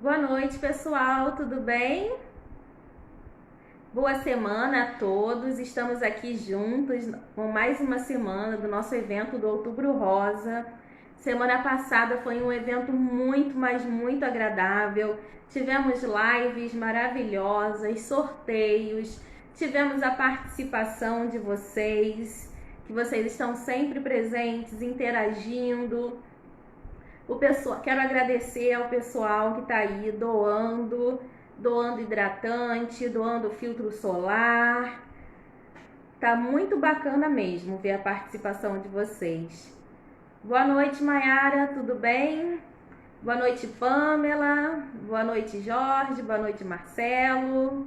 Boa noite, pessoal, tudo bem? Boa semana a todos. Estamos aqui juntos com mais uma semana do nosso evento do Outubro Rosa. Semana passada foi um evento muito, mas muito agradável. Tivemos lives maravilhosas, sorteios, tivemos a participação de vocês, que vocês estão sempre presentes, interagindo. Quero agradecer ao pessoal que está aí doando hidratante, doando filtro solar. Tá muito bacana mesmo ver a participação de vocês. Boa noite, Mayara, tudo bem? Boa noite, Pamela. Boa noite, Jorge. Boa noite, Marcelo.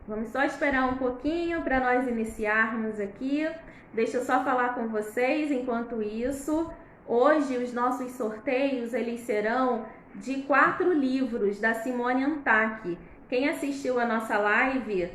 Vamos só esperar um pouquinho para nós iniciarmos aqui. Deixa eu só falar com vocês enquanto isso. Hoje os nossos sorteios eles serão de 4 livros da Simone Antac. Quem assistiu a nossa live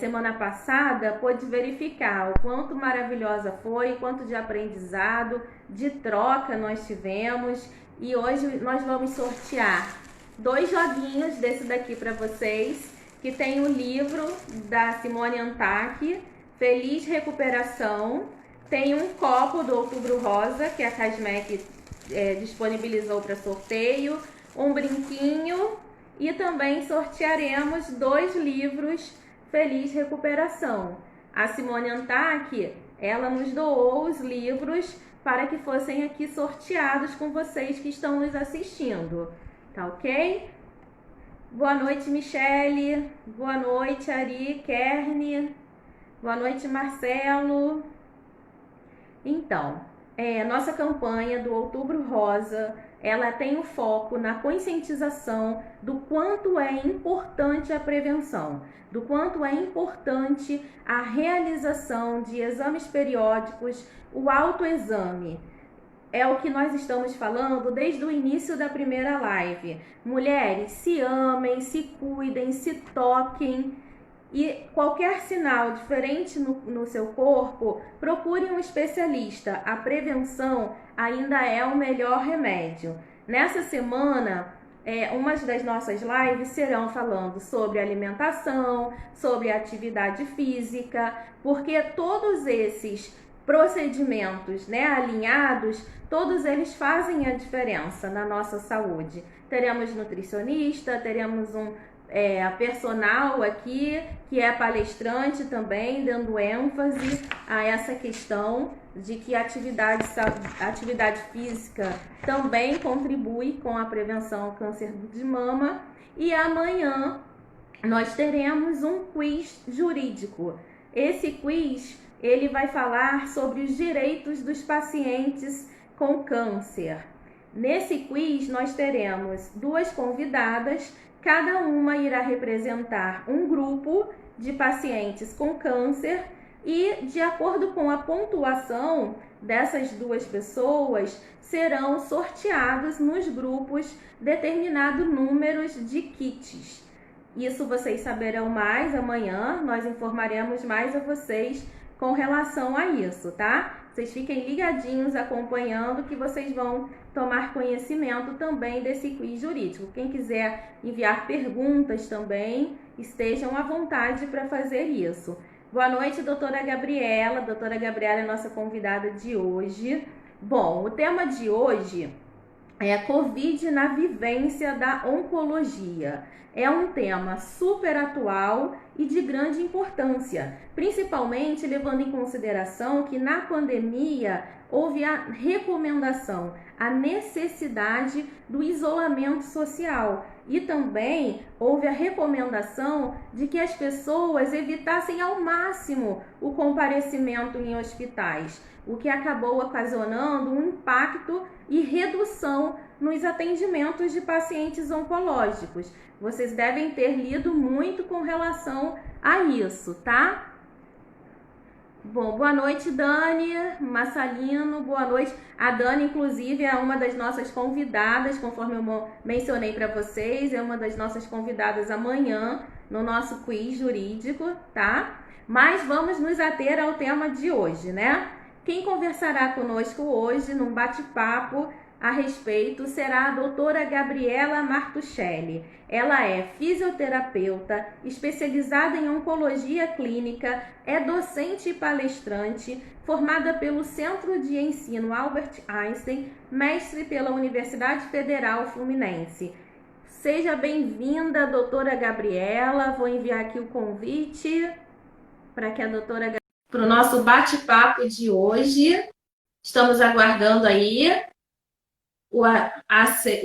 semana passada pôde verificar o quanto maravilhosa foi, quanto de aprendizado, de troca nós tivemos. E hoje nós vamos sortear 2 joguinhos desse daqui para vocês, que tem o livro da Simone Antac, Feliz Recuperação. Tem um copo do Outubro Rosa, que a Casmec disponibilizou para sorteio, um brinquinho, e também sortearemos 2 livros Feliz Recuperação. A Simone Antac, ela nos doou os livros para que fossem aqui sorteados com vocês que estão nos assistindo, tá ok? Boa noite, Michele. Boa noite, Ari, Kerne. Boa noite, Marcelo. Então, nossa campanha do Outubro Rosa, ela tem o foco na conscientização do quanto é importante a prevenção, do quanto é importante a realização de exames periódicos, o autoexame. É o que nós estamos falando desde o início da primeira live. Mulheres, se amem, se cuidem, se toquem. E qualquer sinal diferente no seu corpo, procure um especialista. A prevenção ainda é o melhor remédio. Nessa semana, umas das nossas lives serão falando sobre alimentação, sobre atividade física, porque todos esses procedimentos, alinhados, todos eles fazem a diferença na nossa saúde. Teremos nutricionista, teremos a personal aqui, que é palestrante também, dando ênfase a essa questão de que a atividade física também contribui com a prevenção do câncer de mama. E amanhã nós teremos um quiz jurídico. Esse quiz ele vai falar sobre os direitos dos pacientes com câncer. Nesse quiz nós teremos 2 convidadas, cada uma irá representar um grupo de pacientes com câncer e, de acordo com a pontuação dessas 2 pessoas, serão sorteados nos grupos determinado número de kits. Isso vocês saberão mais amanhã, nós informaremos mais a vocês com relação a isso, tá? Vocês fiquem ligadinhos acompanhando que vocês vão tomar conhecimento também desse quiz jurídico. Quem quiser enviar perguntas também, estejam à vontade para fazer isso. Boa noite, doutora Gabriela. Doutora Gabriela é nossa convidada de hoje. Bom, o tema de hoje é Covid na vivência da oncologia. É um tema super atual e de grande importância, principalmente levando em consideração que na pandemia houve a recomendação, a necessidade do isolamento social e também houve a recomendação de que as pessoas evitassem ao máximo o comparecimento em hospitais, o que acabou ocasionando um impacto e redução nos atendimentos de pacientes oncológicos. Vocês devem ter lido muito com relação a isso, tá? Bom, boa noite, Dani Massalino, boa noite. A Dani, inclusive, é uma das nossas convidadas, conforme eu mencionei para vocês, é uma das nossas convidadas amanhã no nosso quiz jurídico, tá? Mas vamos nos ater ao tema de hoje, né? Quem conversará conosco hoje num bate-papo a respeito será a doutora Gabriela Martuchelli. Ela é fisioterapeuta, especializada em oncologia clínica, é docente e palestrante, formada pelo Centro de Ensino Albert Einstein, mestre pela Universidade Federal Fluminense. Seja bem-vinda, doutora Gabriela. Vou enviar aqui o convite para que a doutora para o nosso bate-papo de hoje. Estamos aguardando aí o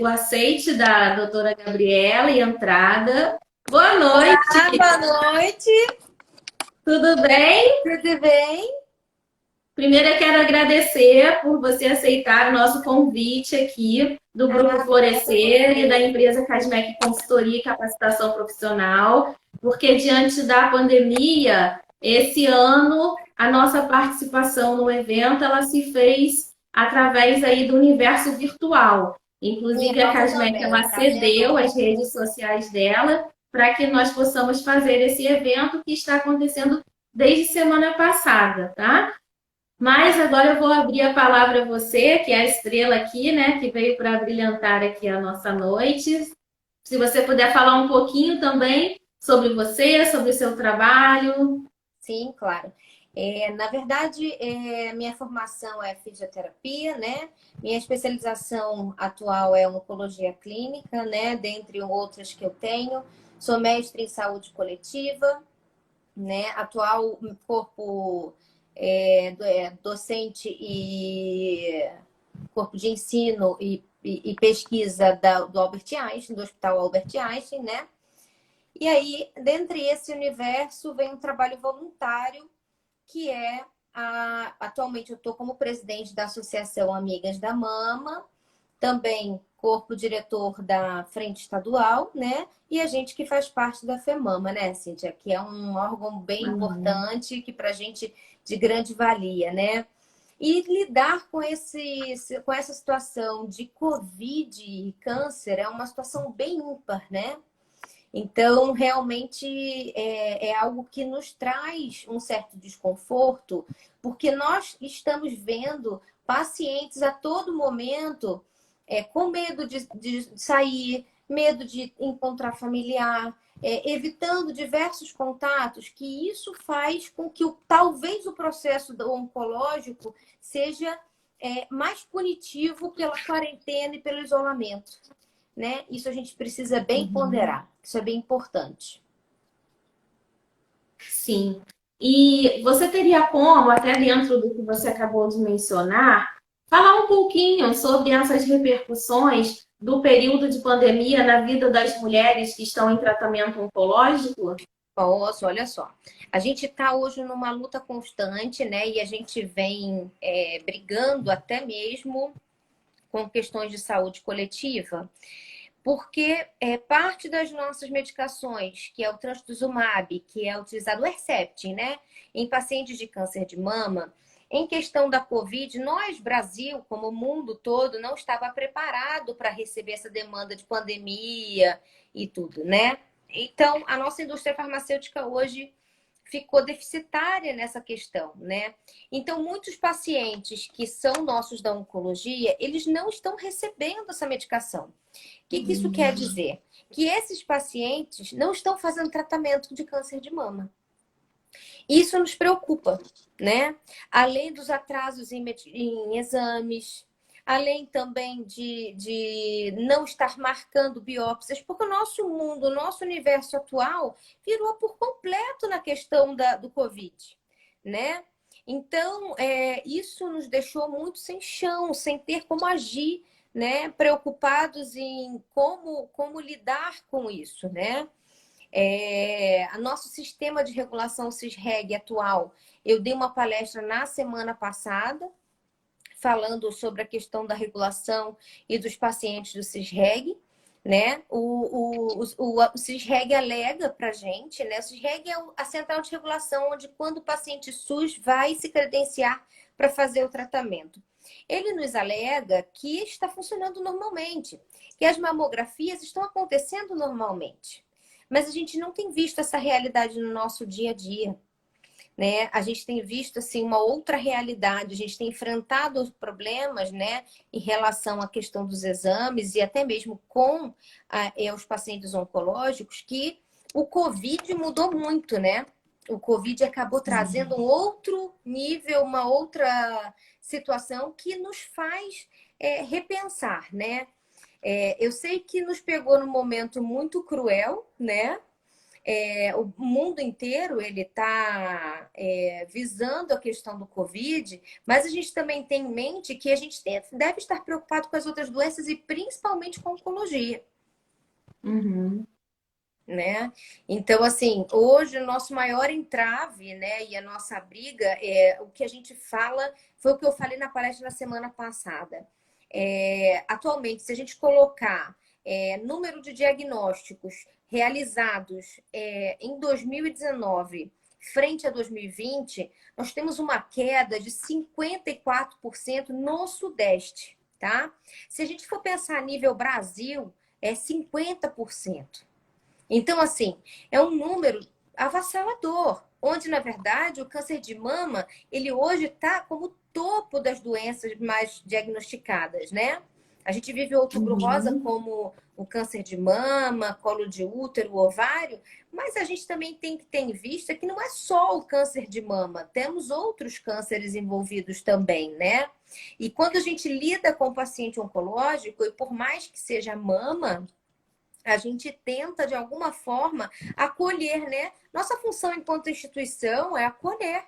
aceite da doutora Gabriela e entrada. Boa noite! Olá, boa noite! Tudo bem? Tudo bem? Primeiro eu quero agradecer por você aceitar o nosso convite aqui do Grupo Florescer e da empresa Casmec Consultoria e Capacitação Profissional, porque diante da pandemia, esse ano, a nossa participação no evento, ela se fez através aí do universo virtual. Inclusive, a Casmec, ela cedeu as redes sociais dela para que nós possamos fazer esse evento que está acontecendo desde semana passada, tá? Mas agora eu vou abrir a palavra a você, que é a estrela aqui, né, que veio para brilhantar aqui a nossa noite. Se você puder falar um pouquinho também sobre você, sobre o seu trabalho. Sim, claro. Na verdade, minha formação é fisioterapia, né? Minha especialização atual é oncologia clínica, né? Dentre outras que eu tenho. Sou mestre em saúde coletiva, né? Atual corpo docente e corpo de ensino e pesquisa do Albert Einstein, do Hospital Albert Einstein, né? E aí, dentre esse universo, vem um trabalho voluntário, que atualmente eu estou como presidente da Associação Amigas da Mama, também corpo diretor da Frente Estadual, né? E a gente que faz parte da FEMAMA, né, Cíntia? Que é um órgão bem importante, que para a gente de grande valia, né? E lidar com essa situação de Covid e câncer é uma situação bem ímpar, né? Então, realmente é algo que nos traz um certo desconforto, porque nós estamos vendo pacientes a todo momento com medo de sair, medo de encontrar familiar, evitando diversos contatos, que isso faz com que talvez o processo do oncológico seja mais punitivo pela quarentena e pelo isolamento, né? Isso a gente precisa bem ponderar, isso é bem importante. Sim. E você teria como, até dentro do que você acabou de mencionar, falar um pouquinho sobre essas repercussões do período de pandemia na vida das mulheres que estão em tratamento oncológico? Posso, olha só. A gente está hoje numa luta constante, né? E a gente vem brigando até mesmo com questões de saúde coletiva, porque parte das nossas medicações, que é o trastuzumab, que é utilizado o Herceptin, né, em pacientes de câncer de mama, em questão da Covid, nós, Brasil, como o mundo todo, não estava preparado para receber essa demanda de pandemia e tudo, né? Então, a nossa indústria farmacêutica hoje ficou deficitária nessa questão, né? Então, muitos pacientes que são nossos da oncologia, eles não estão recebendo essa medicação. O que isso quer dizer? Que esses pacientes não estão fazendo tratamento de câncer de mama. Isso nos preocupa, né? Além dos atrasos em exames, além também de não estar marcando biópsias, porque o nosso mundo, o nosso universo atual virou por completo na questão do Covid, né? Então, isso nos deixou muito sem chão, sem ter como agir, né? Preocupados em como lidar com isso, né? Nosso sistema de regulação CISREG atual, eu dei uma palestra na semana passada, falando sobre a questão da regulação e dos pacientes do CISREG, né? O CISREG alega para a gente, né? O CISREG é a central de regulação onde quando o paciente SUS vai se credenciar para fazer o tratamento. Ele nos alega que está funcionando normalmente, que as mamografias estão acontecendo normalmente. Mas a gente não tem visto essa realidade no nosso dia a dia, né? A gente tem visto assim uma outra realidade, a gente tem enfrentado os problemas, né, em relação à questão dos exames e até mesmo com os pacientes oncológicos, que o Covid mudou muito, né? O Covid acabou trazendo um outro nível, uma outra situação que nos faz repensar, né? Eu sei que nos pegou num momento muito cruel, né? O mundo inteiro ele está visando a questão do Covid, mas a gente também tem em mente que a gente deve estar preocupado com as outras doenças e principalmente com a oncologia, Uhum. né? Então, assim, hoje o nosso maior entrave, né, e a nossa briga o que a gente fala, foi o que eu falei na palestra na semana passada. Atualmente, se a gente colocar número de diagnósticos realizados em 2019 frente a 2020, nós temos uma queda de 54% no Sudeste, tá? Se a gente for pensar a nível Brasil, é 50%. Então, assim, é um número avassalador, onde, na verdade, o câncer de mama, ele hoje está como topo das doenças mais diagnosticadas, né? A gente vive outubro rosa Uhum. como o câncer de mama, colo de útero, ovário, mas a gente também tem que ter em vista que não é só o câncer de mama, temos outros cânceres envolvidos também, né? E quando a gente lida com o paciente oncológico, e por mais que seja mama, a gente tenta, de alguma forma, acolher, né? Nossa função enquanto instituição é acolher,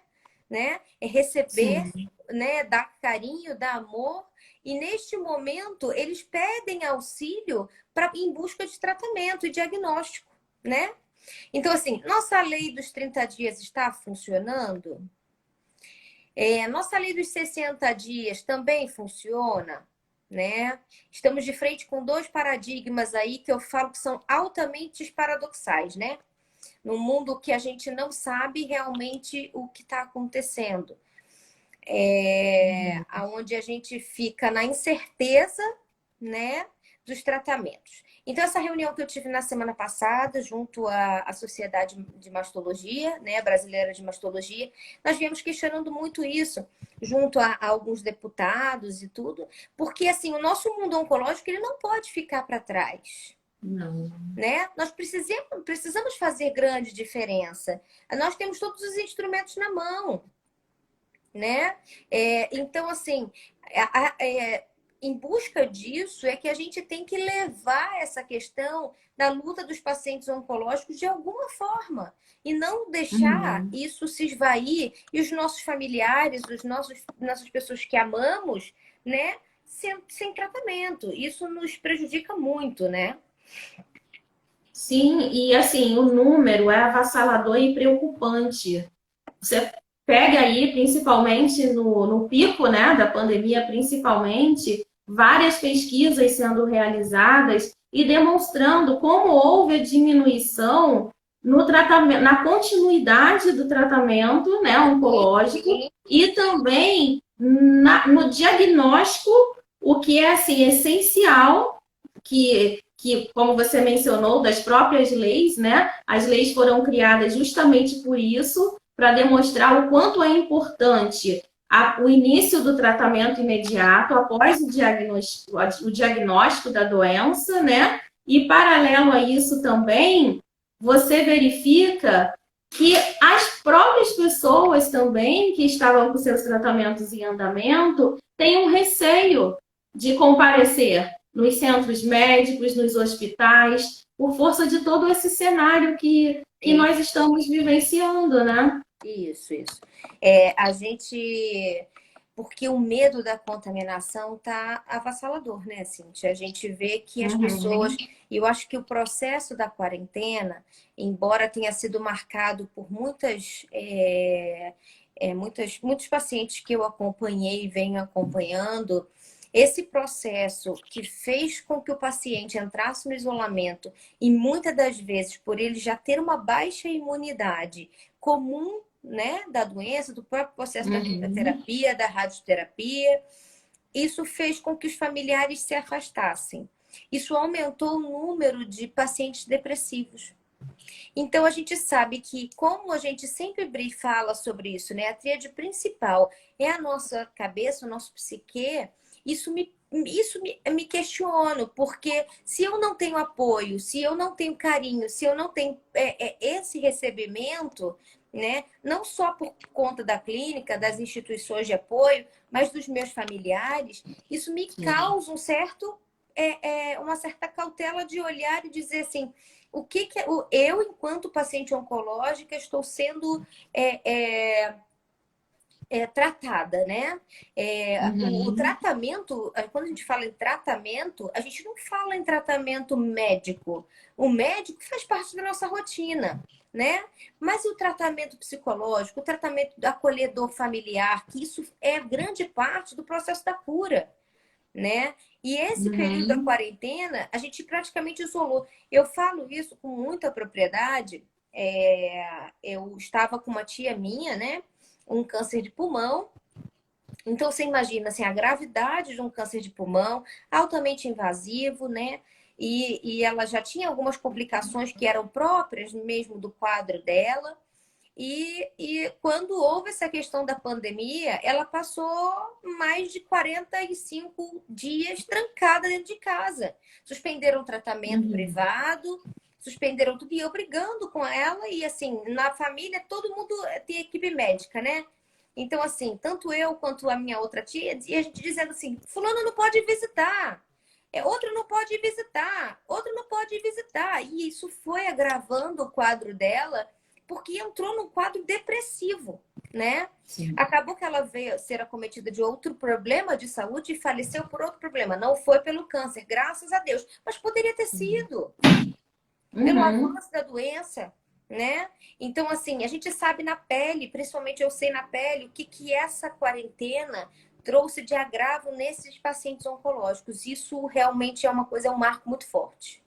né? É receber, Sim. né? Dar carinho, dar amor. E neste momento, eles pedem auxílio em busca de tratamento e diagnóstico, né? Então, assim, nossa lei dos 30 dias está funcionando? Nossa lei dos 60 dias também funciona, né? Estamos de frente com dois paradigmas aí que eu falo que são altamente paradoxais, né? Num mundo que a gente não sabe realmente o que está acontecendo. Onde a gente fica na incerteza, né, dos tratamentos. Então, essa reunião que eu tive na semana passada, junto à Sociedade de Mastologia, né, Brasileira de Mastologia, nós viemos questionando muito isso, junto a alguns deputados e tudo, porque, assim, o nosso mundo oncológico, ele não pode ficar para trás. Não. Né? Nós precisamos fazer grande diferença. Nós temos todos os instrumentos na mão, né? Então, assim, em busca disso é que a gente tem que levar essa questão da luta dos pacientes oncológicos de alguma forma e não deixar Uhum. isso se esvair e os nossos familiares, nossas pessoas que amamos, né, sem tratamento. Isso nos prejudica muito, né? Sim, e assim, o número é avassalador e preocupante. Você pega aí, principalmente no pico, né, da pandemia, principalmente, várias pesquisas sendo realizadas e demonstrando como houve a diminuição no tratamento, na continuidade do tratamento, né, oncológico e também no diagnóstico, o que é assim essencial que, como você mencionou, das próprias leis, né? As leis foram criadas justamente por isso, para demonstrar o quanto é importante o início do tratamento imediato após o diagnóstico da doença, né? E paralelo a isso também, você verifica que as próprias pessoas também que estavam com seus tratamentos em andamento têm um receio de comparecer nos centros médicos, nos hospitais, por força de todo esse cenário que nós estamos vivenciando, né? Isso. A gente. Porque o medo da contaminação tá avassalador, né, Cintia? A gente vê que as pessoas. E eu acho que o processo da quarentena, embora tenha sido marcado por muitos pacientes que eu acompanhei e venho acompanhando, esse processo que fez com que o paciente entrasse no isolamento e muitas das vezes, por ele já ter uma baixa imunidade comum, né, da doença, do próprio processo da quimioterapia, da radioterapia, isso fez com que os familiares se afastassem. Isso aumentou o número de pacientes depressivos. Então, a gente sabe que, como a gente sempre fala sobre isso, né? A tríade principal é a nossa cabeça, o nosso psique. Isso me questiono, porque se eu não tenho apoio, se eu não tenho carinho, se eu não tenho esse recebimento, né? Não só por conta da clínica, das instituições de apoio, mas dos meus familiares, isso me causa uma certa cautela de olhar e dizer assim, o que eu, enquanto paciente oncológica, estou sendo tratada, né? O Uhum. tratamento, quando a gente fala em tratamento, a gente não fala em tratamento médico. O médico faz parte da nossa rotina, né? Mas o tratamento psicológico, o tratamento acolhedor familiar, que isso é grande parte do processo da cura, né? E esse período da Uhum. quarentena, a gente praticamente isolou. Eu falo isso com muita propriedade. Eu estava com uma tia minha, né? Um câncer de pulmão. Então, você imagina assim, a gravidade de um câncer de pulmão, altamente invasivo, né? E ela já tinha algumas complicações que eram próprias mesmo do quadro dela. E quando houve essa questão da pandemia, ela passou mais de 45 dias trancada dentro de casa. Suspenderam o tratamento Uhum. privado, suspenderam tudo, e eu brigando com ela, e assim, na família todo mundo tem equipe médica, né? Então, assim, tanto eu quanto a minha outra tia, e a gente dizendo assim, fulano não pode visitar. Outro não pode visitar, outro não pode visitar. E isso foi agravando o quadro dela, porque entrou num quadro depressivo, né? Sim. Acabou que ela veio ser acometida de outro problema de saúde e faleceu por outro problema. Não foi pelo câncer, graças a Deus. Mas poderia ter sido pelo Uhum. avanço da doença, né? Então, assim, a gente sabe na pele, principalmente eu sei na pele, o que essa quarentena trouxe de agravo nesses pacientes oncológicos. Isso realmente é uma coisa, é um marco muito forte.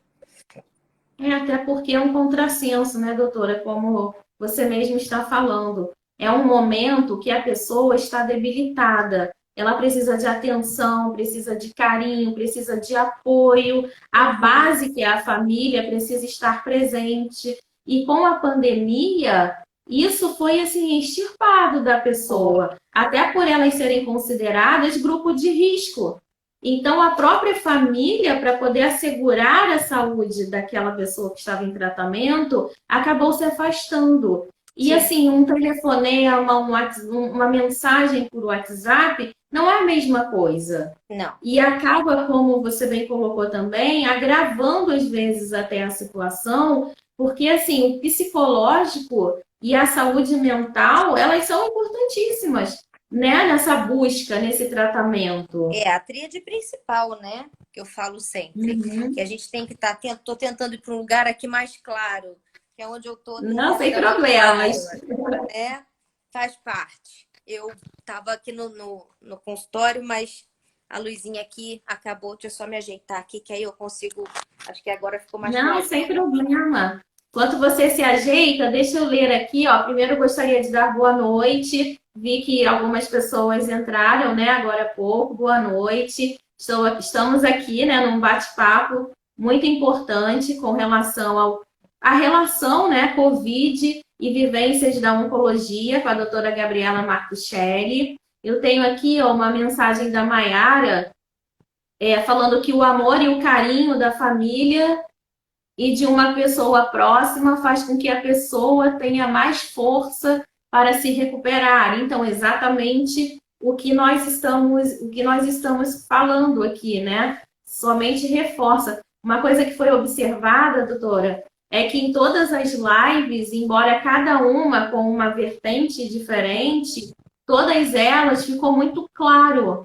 Até porque é um contrassenso, né, doutora? Como você mesmo está falando. É um momento que a pessoa está debilitada. Ela precisa de atenção, precisa de carinho, precisa de apoio. A Uhum. base, que é a família, precisa estar presente. E com a pandemia, isso foi assim extirpado da Foi. pessoa, até por elas serem consideradas grupo de risco. Então, a própria família, para poder assegurar a saúde daquela pessoa que estava em tratamento, acabou se afastando. E Sim, assim, um telefonema, uma mensagem por WhatsApp não é a mesma coisa. não. E acaba, como você bem colocou também, agravando às vezes até a situação, porque assim, o psicológico e a saúde mental, elas são importantíssimas, né, nessa busca, nesse tratamento. É a tríade principal, né? Que eu falo sempre. Que a Uhum. gente tem que estar. Tô tentando ir para um lugar aqui mais claro, que é onde eu tô no Não, sem computador claro, problemas. né? Faz parte. Eu estava aqui no consultório, mas a luzinha aqui acabou. Deixa eu só me ajeitar aqui, que aí eu consigo. Acho que agora ficou mais Não, claro. sem problema. Enquanto você se ajeita, deixa eu ler aqui, ó. Primeiro eu gostaria de dar boa noite. Vi que algumas pessoas entraram, né, agora há pouco. Boa noite. Estamos aqui, né, num bate-papo muito importante com relação à relação, né, Covid e vivências da oncologia com a doutora Gabriela Martuchelli. Eu tenho aqui, ó, uma mensagem da Maiara, falando que o amor e o carinho da família e de uma pessoa próxima faz com que a pessoa tenha mais força para se recuperar. Então, exatamente o que nós estamos falando aqui, né? Somente reforça. Uma coisa que foi observada, doutora, é que em todas as lives, embora cada uma com uma vertente diferente, todas elas ficou muito claro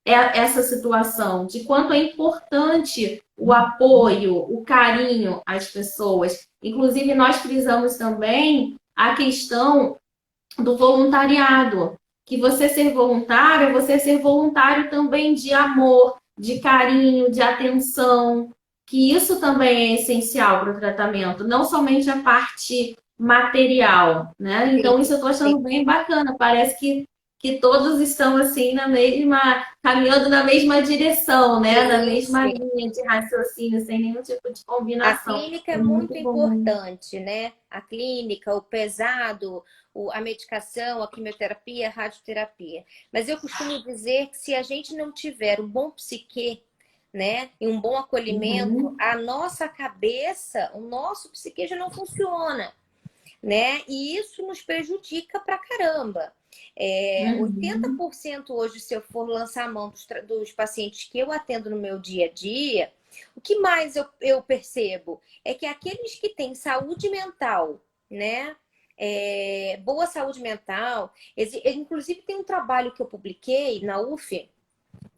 essa situação, de quanto é importante o apoio, o carinho às pessoas. Inclusive, nós frisamos também a questão do voluntariado, que você ser voluntário é você ser voluntário também de amor, de carinho, de atenção, que isso também é essencial para o tratamento, não somente a parte material, né? Então, Sim, isso eu estou sim. achando bem bacana, parece que que todos estão assim na mesma, caminhando na mesma direção, né? Na mesma Sim. linha de raciocínio, sem nenhum tipo de A combinação. clínica é É muito muito bom. importante, né? A clínica, o pesado, a medicação, a quimioterapia, a radioterapia. Mas eu costumo dizer que se a gente não tiver um bom psique, né, e um bom acolhimento, Uhum, a nossa cabeça, o nosso psique já não funciona, né? E isso nos prejudica pra caramba. uhum, 80% hoje, se eu for lançar a mão dos pacientes que eu atendo no meu dia a dia, o que mais eu percebo é que aqueles que têm saúde mental, né? Boa saúde mental, inclusive tem um trabalho que eu publiquei na UF,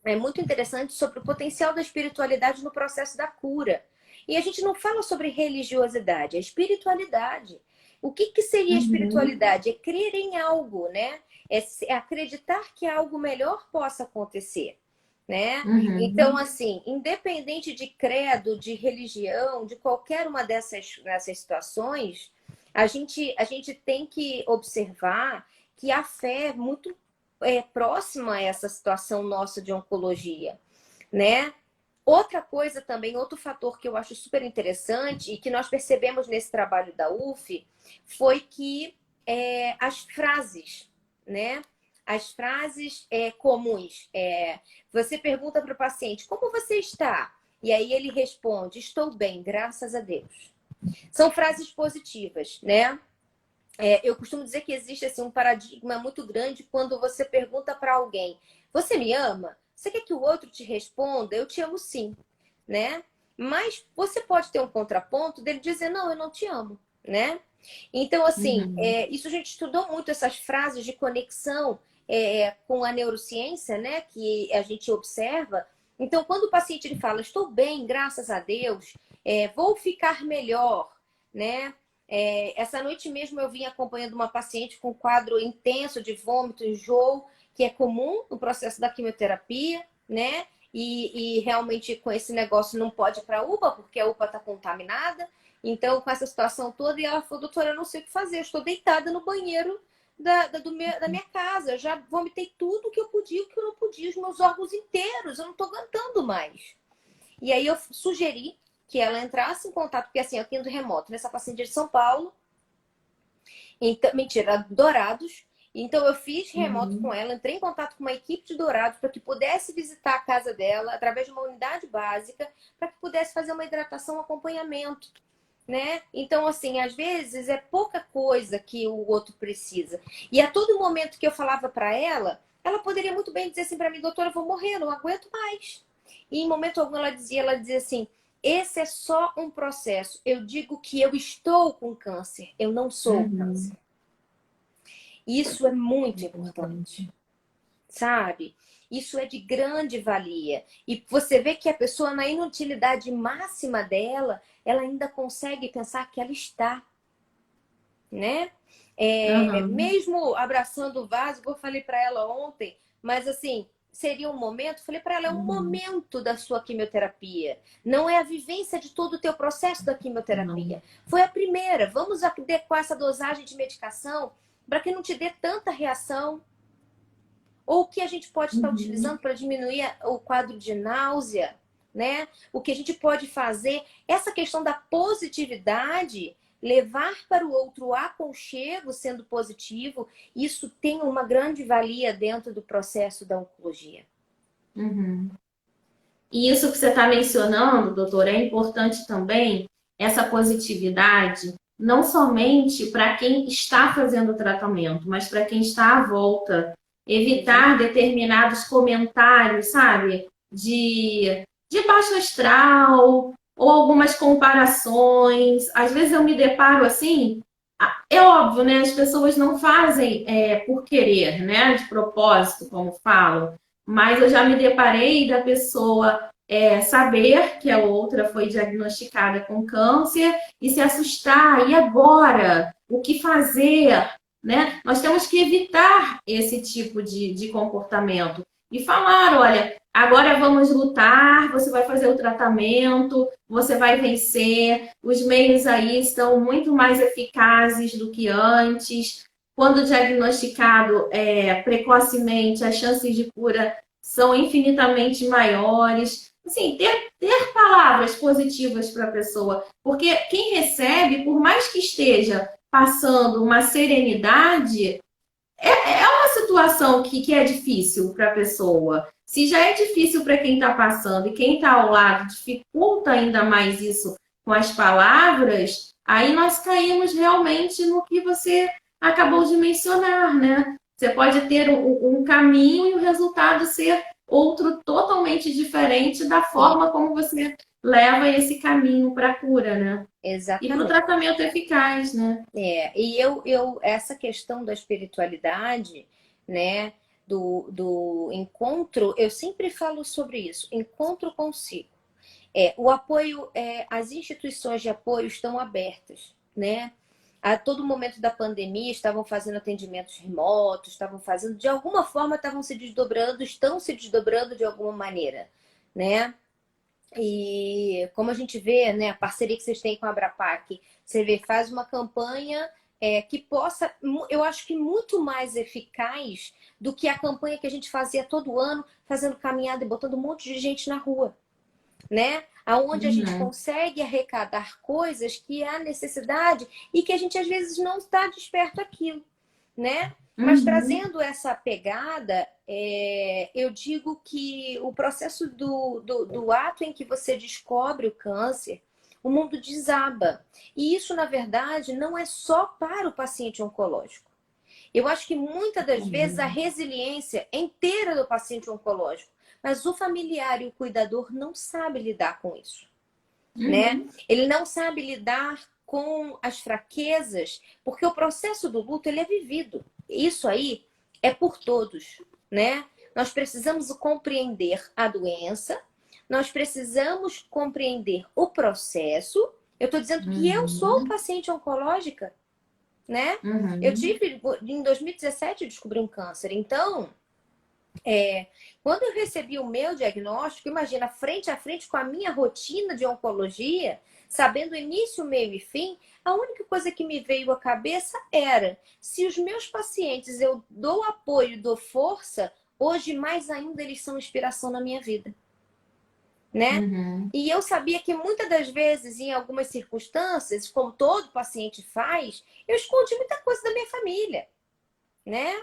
é muito interessante sobre o potencial da espiritualidade no processo da cura. E a gente não fala sobre religiosidade, é espiritualidade. O que seria uhum, espiritualidade? É crer em algo, né? É acreditar que algo melhor possa acontecer, né? Então, uhum, assim, independente de credo, de religião, de qualquer uma dessas situações, a gente tem que observar que a fé é muito próxima a essa situação nossa de oncologia, né? Outra coisa também, outro fator que eu acho super interessante e que nós percebemos nesse trabalho da UF foi que as frases, né? As frases comuns. Você pergunta para o paciente, como você está? E aí ele responde, estou bem, graças a Deus. São frases positivas, né? Eu costumo dizer que existe assim, um paradigma muito grande quando você pergunta para alguém: você me ama? Você quer que o outro te responda? Eu te amo sim, né? Mas você pode ter um contraponto dele dizer: não, eu não te amo, né? Então, assim, uhum. isso a gente estudou muito essas frases de conexão com a neurociência, né? Que a gente observa. Então, quando o paciente ele fala: estou bem, graças a Deus, vou ficar melhor, né? Essa noite mesmo eu vim acompanhando uma paciente com quadro intenso de vômito, enjoo, que é comum no processo da quimioterapia, né? E realmente com esse negócio não pode ir para a UPA, porque a UPA está contaminada. Então, com essa situação toda, e ela falou, doutora, eu não sei o que fazer, eu estou deitada no banheiro da minha casa, eu já vomitei tudo que eu podia e o que eu não podia, os meus órgãos inteiros, eu não estou aguentando mais. E aí eu sugeri que ela entrasse em contato, porque assim, eu tenho remoto nessa paciente de São Paulo, então, mentira, Dourados. Então eu fiz remoto com Uhum. ela, entrei em contato com uma equipe de Dourados para que pudesse visitar a casa dela através de uma unidade básica, para que pudesse fazer uma hidratação, um acompanhamento, né? Então, assim, às vezes é pouca coisa que o outro precisa. E a todo momento que eu falava para ela poderia muito bem dizer assim para mim, doutora, eu vou morrer, eu não aguento mais. E em momento algum ela dizia assim, esse é só um processo. Eu digo que eu estou com câncer, eu não sou Uhum. câncer. Isso é muito importante, Importante. sabe? Isso é de grande valia. E você vê que a pessoa, na inutilidade máxima dela, ela ainda consegue pensar que ela está, né? Uhum. Mesmo abraçando o vaso, eu falei para ela ontem, mas assim, seria um momento, falei para ela, é um Uhum. momento da sua quimioterapia. Não é a vivência de todo o teu processo da Não. quimioterapia. Foi a primeira. Vamos adequar essa dosagem de medicação para que não te dê tanta reação. Ou o que a gente pode estar Uhum. utilizando para diminuir o quadro de náusea, né? O que a gente pode fazer, essa questão da positividade, levar para o outro o aconchego sendo positivo, isso tem uma grande valia dentro do processo da oncologia. Uhum. E isso que você está mencionando, doutor, é importante também, essa positividade, não somente para quem está fazendo o tratamento, mas para quem está à volta. Uhum. Evitar determinados comentários, sabe? De baixo astral, ou algumas comparações. Às vezes eu me deparo assim, é óbvio, né? As pessoas não fazem por querer, né? De propósito, como falam. Mas eu já me deparei da pessoa saber que a outra foi diagnosticada com câncer e se assustar. E agora? O que fazer? Né? Nós temos que evitar esse tipo de comportamento e falar: olha, agora vamos lutar, você vai fazer o tratamento, você vai vencer, os meios aí estão muito mais eficazes do que antes. quando diagnosticado precocemente, as chances de cura são infinitamente maiores. Assim, ter palavras positivas para a pessoa, porque quem recebe, por mais que esteja passando uma serenidade, é uma situação que é difícil para a pessoa. Se já é difícil para quem está passando e quem está ao lado dificulta ainda mais isso com as palavras, aí nós caímos realmente no que você acabou de mencionar, né? Você pode ter um caminho e o resultado ser outro totalmente diferente da É, forma como você leva esse caminho para a cura, né? E para o exatamente. tratamento eficaz, né? E essa questão da espiritualidade, né, do encontro, eu sempre falo sobre isso, encontro consigo. O apoio, as instituições de apoio estão abertas, né? A todo momento da pandemia estavam fazendo atendimentos remotos, estavam fazendo, de alguma forma estavam se desdobrando, estão se desdobrando de alguma maneira, né? E como a gente vê, né, a parceria que vocês têm com a Abrapac, você vê, faz uma campanha que possa, eu acho que muito mais eficaz do que a campanha que a gente fazia todo ano, fazendo caminhada e botando um monte de gente na rua, né? Aonde a gente Uhum. consegue arrecadar coisas que há necessidade e que a gente às vezes não está desperto aquilo, né? Mas Uhum. trazendo essa pegada, eu digo que o processo do ato em que você descobre o câncer, o mundo desaba. E isso, na verdade, não é só para o paciente oncológico. Eu acho que muitas das vezes a resiliência é inteira do paciente oncológico, mas o familiar e o cuidador não sabe lidar com isso, né? Uhum. Ele não sabe lidar com as fraquezas, porque o processo do luto ele é vivido. Isso aí é por todos, né? Nós precisamos compreender a doença, nós precisamos compreender o processo. Eu estou dizendo que eu sou Uhum. paciente oncológica, né? Eu Uhum. tive, em 2017, eu descobri um câncer. Então, quando eu recebi o meu diagnóstico, imagina, frente a frente com a minha rotina de oncologia, sabendo o início, meio e fim, a única coisa que me veio à cabeça era: se os meus pacientes eu dou apoio, dou força, hoje mais ainda eles são inspiração na minha vida, né? Uhum. E eu sabia que muitas das vezes, em algumas circunstâncias, como todo paciente faz, eu escondi muita coisa da minha família, né?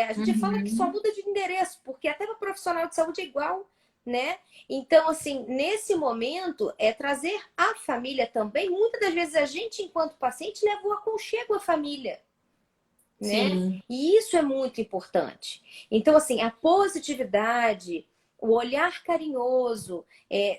A gente fala que só Uhum. muda de endereço, porque até para profissional de saúde é igual, né? Então, assim, nesse momento, é trazer a família também. Muitas das vezes a gente, enquanto paciente, leva o aconchego à família, né? Sim. E isso é muito importante. Então, assim, a positividade, o olhar carinhoso,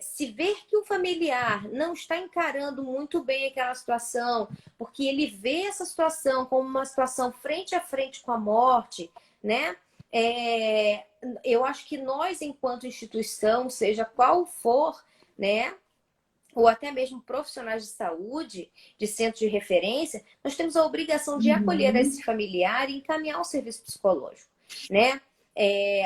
se ver que o familiar não está encarando muito bem aquela situação, porque ele vê essa situação como uma situação frente a frente com a morte, né? É, eu acho que nós, enquanto instituição, seja qual for, né? Ou até mesmo profissionais de saúde, de centros de referência, nós temos a obrigação de acolher Uhum. esse familiar e encaminhar o serviço psicológico, né?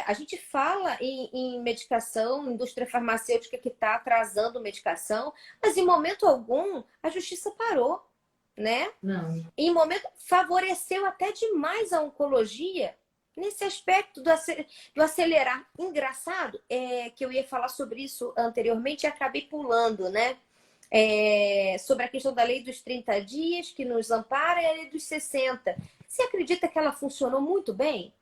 A gente fala em medicação, indústria farmacêutica que está atrasando medicação, mas em momento algum a justiça parou, né? Não. Em momento favoreceu até demais a oncologia nesse aspecto do acelerar. Engraçado que eu ia falar sobre isso anteriormente e acabei pulando, né? Sobre a questão da lei dos 30 dias que nos ampara e a lei dos 60. Você acredita que ela funcionou muito bem?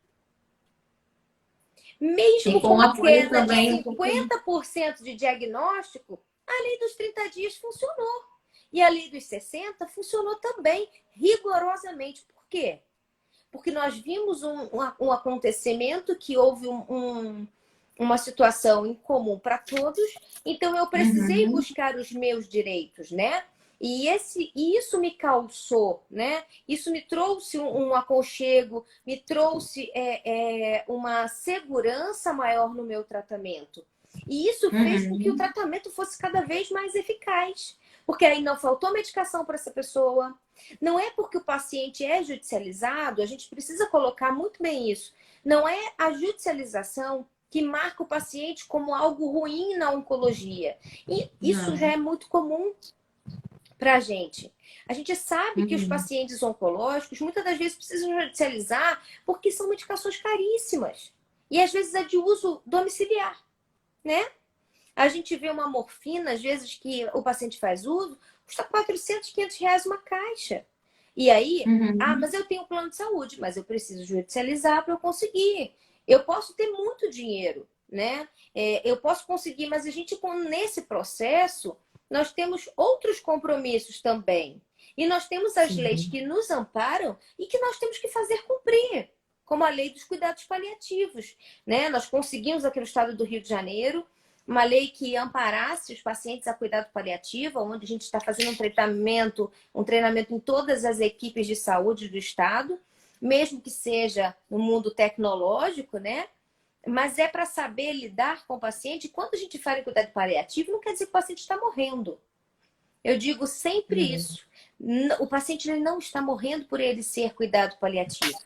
E Mesmo com com apoio queda de também. 50% de diagnóstico, a lei dos 30 dias funcionou. E a lei dos 60 funcionou também, rigorosamente. Por quê? Porque nós vimos um acontecimento que houve uma situação incomum para todos, então eu precisei Uhum. buscar os meus direitos, né? E isso me calçou, né? Isso me trouxe um aconchego, me trouxe uma segurança maior no meu tratamento. E isso fez com que o Uhum. tratamento fosse cada vez mais eficaz. Porque aí não faltou medicação para essa pessoa. Não é porque o paciente é judicializado, a gente precisa colocar muito bem isso. Não é a judicialização que marca o paciente como algo ruim na oncologia. E isso já Não. é muito comum. para a gente. A gente sabe que os Uhum. pacientes oncológicos muitas das vezes precisam judicializar porque são medicações caríssimas. E às vezes é de uso domiciliar, né? A gente vê uma morfina, às vezes que o paciente faz uso, custa 400, 500 reais uma caixa. E aí, mas Uhum. eu tenho um plano de saúde, mas eu preciso judicializar para eu conseguir. Eu posso ter muito dinheiro, né? Eu posso conseguir, mas a gente, nesse processo, nós temos outros compromissos também. E nós temos as leis Sim. que nos amparam e que nós temos que fazer cumprir, como a lei dos cuidados paliativos, né? Nós conseguimos aqui no estado do Rio de Janeiro uma lei que amparasse os pacientes a cuidado paliativo, onde a gente está fazendo um treinamento em todas as equipes de saúde do estado, mesmo que seja no mundo tecnológico, né? Mas é para saber lidar com o paciente. Quando a gente fala em cuidado paliativo, não quer dizer que o paciente está morrendo. Eu digo sempre Uhum. isso. O paciente ele não está morrendo por ele ser cuidado paliativo.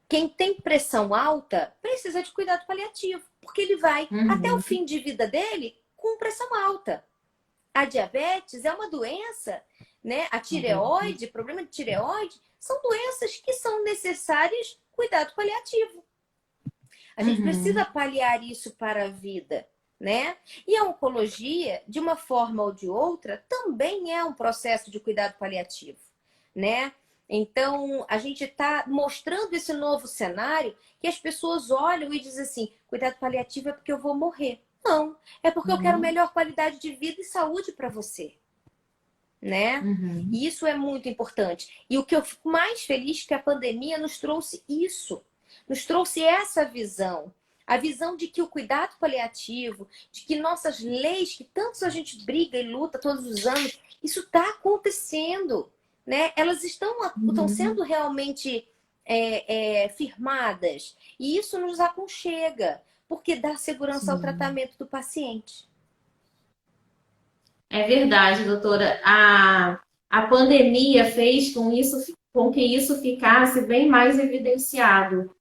Quem tem pressão alta precisa de cuidado paliativo, porque ele vai até o Uhum. fim de vida dele com pressão alta. A diabetes é uma doença, né? A Uhum. tireoide, problema de tireoide, são doenças que são necessárias cuidado paliativo. A gente precisa Uhum. paliar isso para a vida, né? E a oncologia, de uma forma ou de outra, também é um processo de cuidado paliativo, né? Então, a gente está mostrando esse novo cenário que as pessoas olham e dizem assim: cuidado paliativo é porque eu vou morrer. Não, é porque eu quero Uhum. melhor qualidade de vida e saúde para você, né? Uhum. E isso é muito importante. E o que eu fico mais feliz é que a pandemia nos trouxe isso, nos trouxe essa visão. A visão de que o cuidado paliativo, de que nossas leis, que tanto a gente briga e luta todos os anos, isso está acontecendo, né? Elas estão Uhum. sendo realmente firmadas. E isso nos aconchega, porque dá segurança ao Sim. tratamento do paciente. É verdade, doutora. A pandemia fez com que isso ficasse bem mais evidenciado,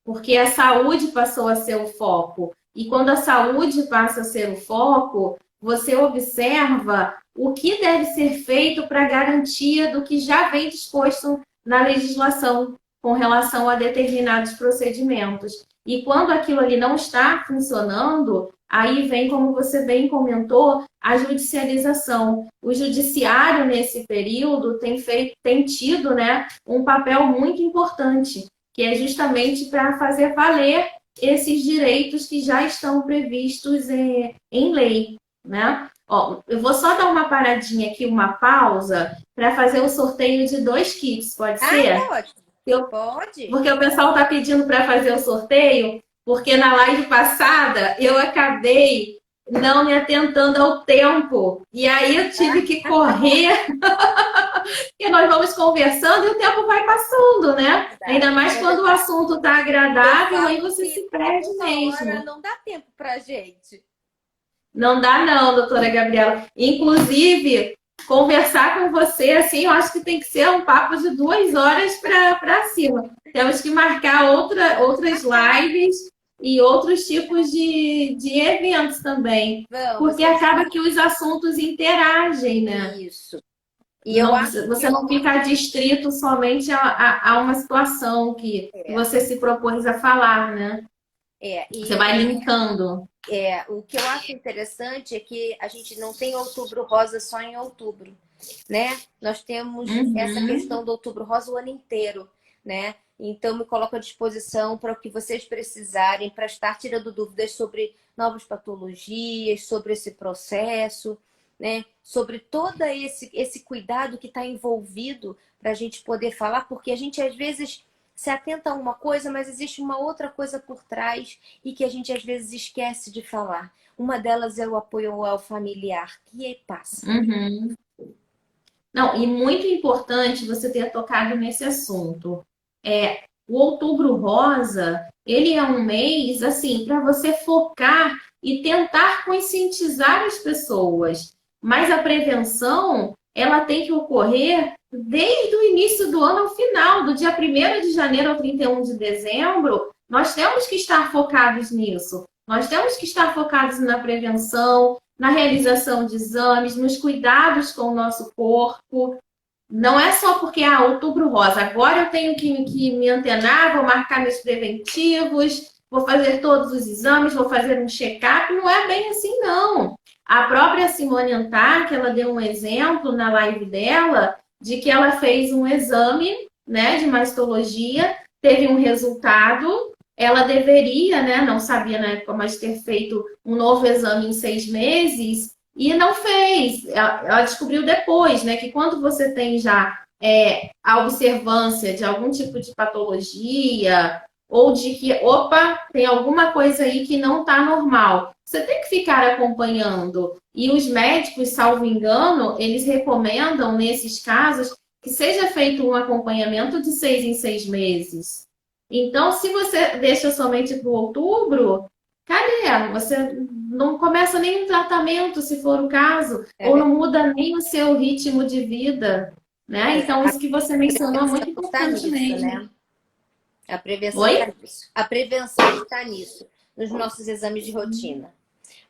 porque a saúde passou a ser o foco. E quando a saúde passa a ser o foco, você observa o que deve ser feito para garantia do que já vem disposto na legislação com relação a determinados procedimentos. E quando aquilo ali não está funcionando, aí vem, como você bem comentou, a judicialização. O judiciário, nesse período, tem tido, né, um papel muito importante, que é justamente para fazer valer esses direitos que já estão previstos em lei, né? Ó, eu vou só dar uma paradinha aqui, uma pausa, para fazer o sorteio de 2 kits, pode Ah, ser? tá ótimo. Eu, Pode? porque o pessoal está pedindo para fazer o sorteio, porque na live passada eu acabei não me atentando ao tempo. E aí eu tive que correr e nós vamos conversando e o tempo vai passando, né? Ainda Verdade, mais é quando o verdade. assunto está Eu agradável, aí falo você que se perde uma hora mesmo. não dá tempo pra gente. Não dá não, doutora Gabriela. Inclusive, conversar com você, assim, eu acho que tem que ser um papo de 2 horas para cima. Temos que marcar outras lives e outros tipos de eventos também. Vamos, Porque vamos acaba que marcar os assuntos interagem, né? isso. E eu Não, acho que você não fica adstrito somente a uma situação que é, você se propôs a falar, né? Você e vai linkando. o que eu acho interessante é que a gente não tem outubro rosa só em outubro, né? Nós temos essa Uhum. questão do outubro rosa o ano inteiro, né? Então me coloco à disposição para o que vocês precisarem, para estar tirando dúvidas sobre novas patologias, sobre esse processo, né? Sobre todo esse cuidado que está envolvido para a gente poder falar, porque a gente às vezes se atenta a uma coisa, mas existe uma outra coisa por trás e que a gente às vezes esquece de falar. Uma delas é o apoio ao familiar, que passa. Uhum. Não, e muito importante você ter tocado nesse assunto. O Outubro Rosa, ele é um mês assim para você focar e tentar conscientizar as pessoas. Mas a prevenção, ela tem que ocorrer desde o início do ano ao final, do dia 1º de janeiro ao 31 de dezembro. Nós temos que estar focados nisso. Nós temos que estar focados na prevenção, na realização de exames, nos cuidados com o nosso corpo. Não é só porque, outubro rosa, agora eu tenho que me antenar, vou marcar meus preventivos, vou fazer todos os exames, vou fazer um check-up. Não é bem assim, não. A própria Simone Antar, que ela deu um exemplo na live dela, de que ela fez um exame, né, de mastologia, teve um resultado, ela deveria, né, não sabia na época, mas ter feito um novo exame em 6 meses, e não fez. Ela descobriu depois, né, que quando você tem já a observância de algum tipo de patologia, ou de que, opa, tem alguma coisa aí que não está normal, você tem que ficar acompanhando. E os médicos, salvo engano, eles recomendam, nesses casos, que seja feito um acompanhamento de 6 em 6 meses. Então, se você deixa somente para o outubro, cadê? Você não começa nenhum tratamento, se for o caso, É ou não verdade. muda nem o seu ritmo de vida, né? Então, A isso que você mencionou é muito prevenção está importante nisso, mesmo. né? A prevenção Oi? está nisso. A prevenção está nisso, nos nossos exames de rotina.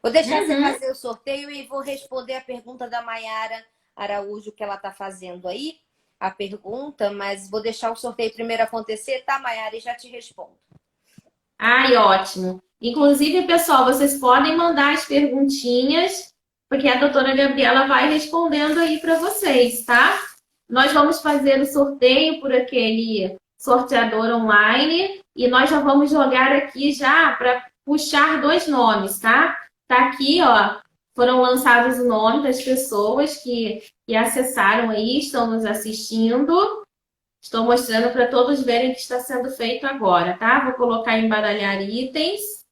Vou deixar você Uhum. fazer o sorteio e vou responder a pergunta da Maiara Araújo que ela está fazendo aí, a pergunta, mas vou deixar o sorteio primeiro acontecer, tá, Maiara? E já te respondo. Ai, ótimo. Inclusive, pessoal, vocês podem mandar as perguntinhas, porque a doutora Gabriela vai respondendo aí para vocês, tá? Nós vamos fazer o sorteio por aquele sorteador online e nós já vamos jogar aqui já para puxar 2 nomes, tá? Tá aqui, ó, foram lançados o nome das pessoas que acessaram aí, estão nos assistindo. Estou mostrando para todos verem o que está sendo feito agora, tá? Vou colocar em embaralhar itens.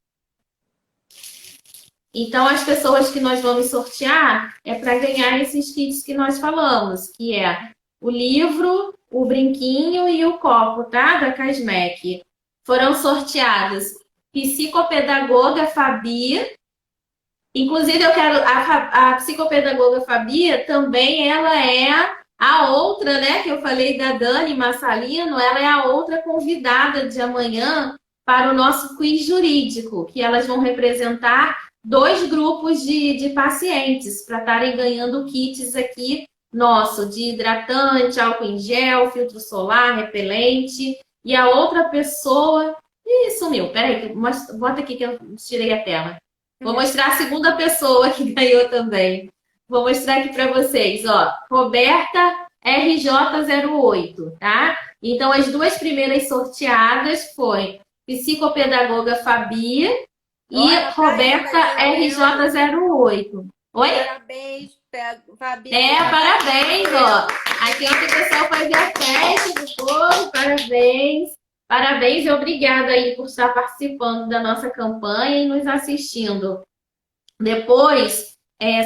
Então, as pessoas que nós vamos sortear é para ganhar esses kits que nós falamos, que é o livro, o brinquinho e o copo, tá? Da Casmec. Foram sorteados psicopedagoga Fabi. Inclusive, eu quero. A psicopedagoga Fabi também, ela é a outra, né? Que eu falei da Dani Massalino, ela é a outra convidada de amanhã para o nosso quiz jurídico, que elas vão representar 2 grupos de pacientes para estarem ganhando kits aqui nosso, de hidratante, álcool em gel, filtro solar, repelente. E a outra pessoa. Ih, sumiu. Peraí, bota aqui que eu tirei a tela. Vou mostrar a segunda pessoa que ganhou também. Vou mostrar aqui para vocês, ó. Roberta RJ08, tá? Então, as 2 primeiras sorteadas foi psicopedagoga Fabi Ó, e ela tá ainda Roberta ganhando. RJ08. Oi? Parabéns, Fabi. Parabéns, ó. Aqui ontem o pessoal fazia a festa do povo, parabéns. Parabéns e obrigada aí por estar participando da nossa campanha e nos assistindo. Depois,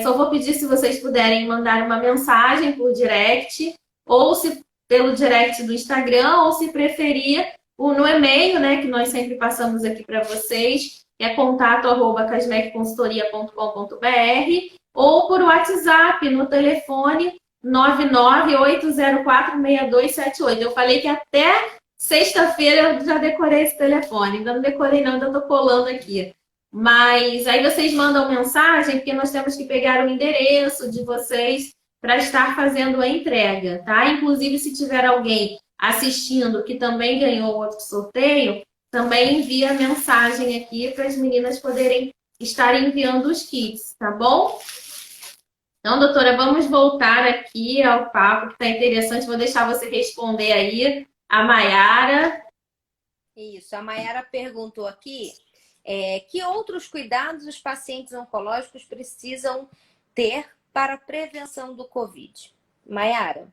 só vou pedir se vocês puderem mandar uma mensagem por direct, ou se pelo direct do Instagram, ou se preferir, no e-mail, né, que nós sempre passamos aqui para vocês, que é contato@casmecconsultoria.com.br, ou por WhatsApp, no telefone 998046278. Eu falei que até sexta-feira eu já decorei esse telefone, ainda não decorei não, ainda estou colando aqui. Mas aí vocês mandam mensagem, porque nós temos que pegar o endereço de vocês para estar fazendo a entrega, tá? Inclusive, se tiver alguém assistindo que também ganhou outro sorteio, também envia mensagem aqui para as meninas poderem estar enviando os kits, tá bom? Então, doutora, vamos voltar aqui ao papo que está interessante. Vou deixar você responder aí a Maiara. Isso, a Maiara perguntou aqui que outros cuidados os pacientes oncológicos precisam ter para a prevenção do Covid? Maiara,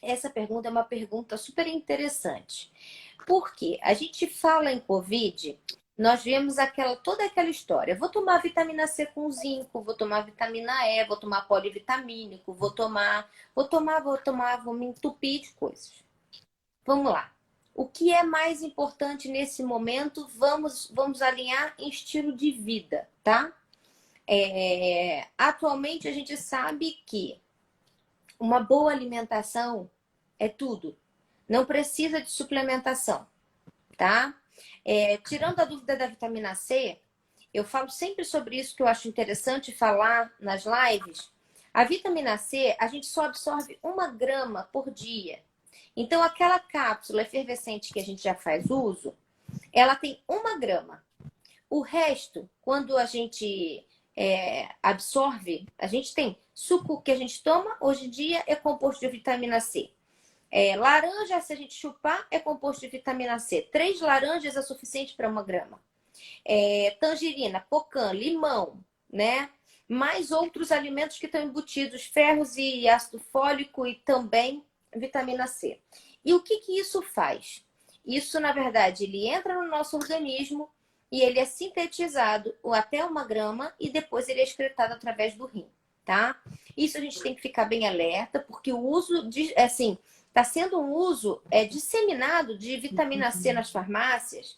essa pergunta é uma pergunta super interessante. Porque a gente fala em Covid, nós vemos toda aquela história. Vou tomar vitamina C com zinco, vou tomar vitamina E, vou tomar polivitamínico, vou me entupir de coisas. Vamos lá. O que é mais importante nesse momento? Vamos alinhar em estilo de vida, tá? Atualmente a gente sabe que uma boa alimentação é tudo. Não precisa de suplementação, tá? Tirando a dúvida da vitamina C, eu falo sempre sobre isso, que eu acho interessante falar nas lives. A vitamina C, a gente só absorve 1 grama por dia. Então, aquela cápsula efervescente que a gente já faz uso, ela tem 1 grama. O resto, quando a gente absorve, a gente tem suco que a gente toma, hoje em dia é composto de vitamina C. Laranja, se a gente chupar, é composto de vitamina C. 3 laranjas é suficiente para 1 grama. Tangerina, pocã, limão, né? Mais outros alimentos que estão embutidos, ferros e ácido fólico e também vitamina C. E o que que isso faz? Isso, na verdade, ele entra no nosso organismo e ele é sintetizado até 1 grama e depois ele é excretado através do rim, tá? Isso a gente tem que ficar bem alerta, porque o uso, assim, está sendo um uso disseminado de vitamina C nas farmácias,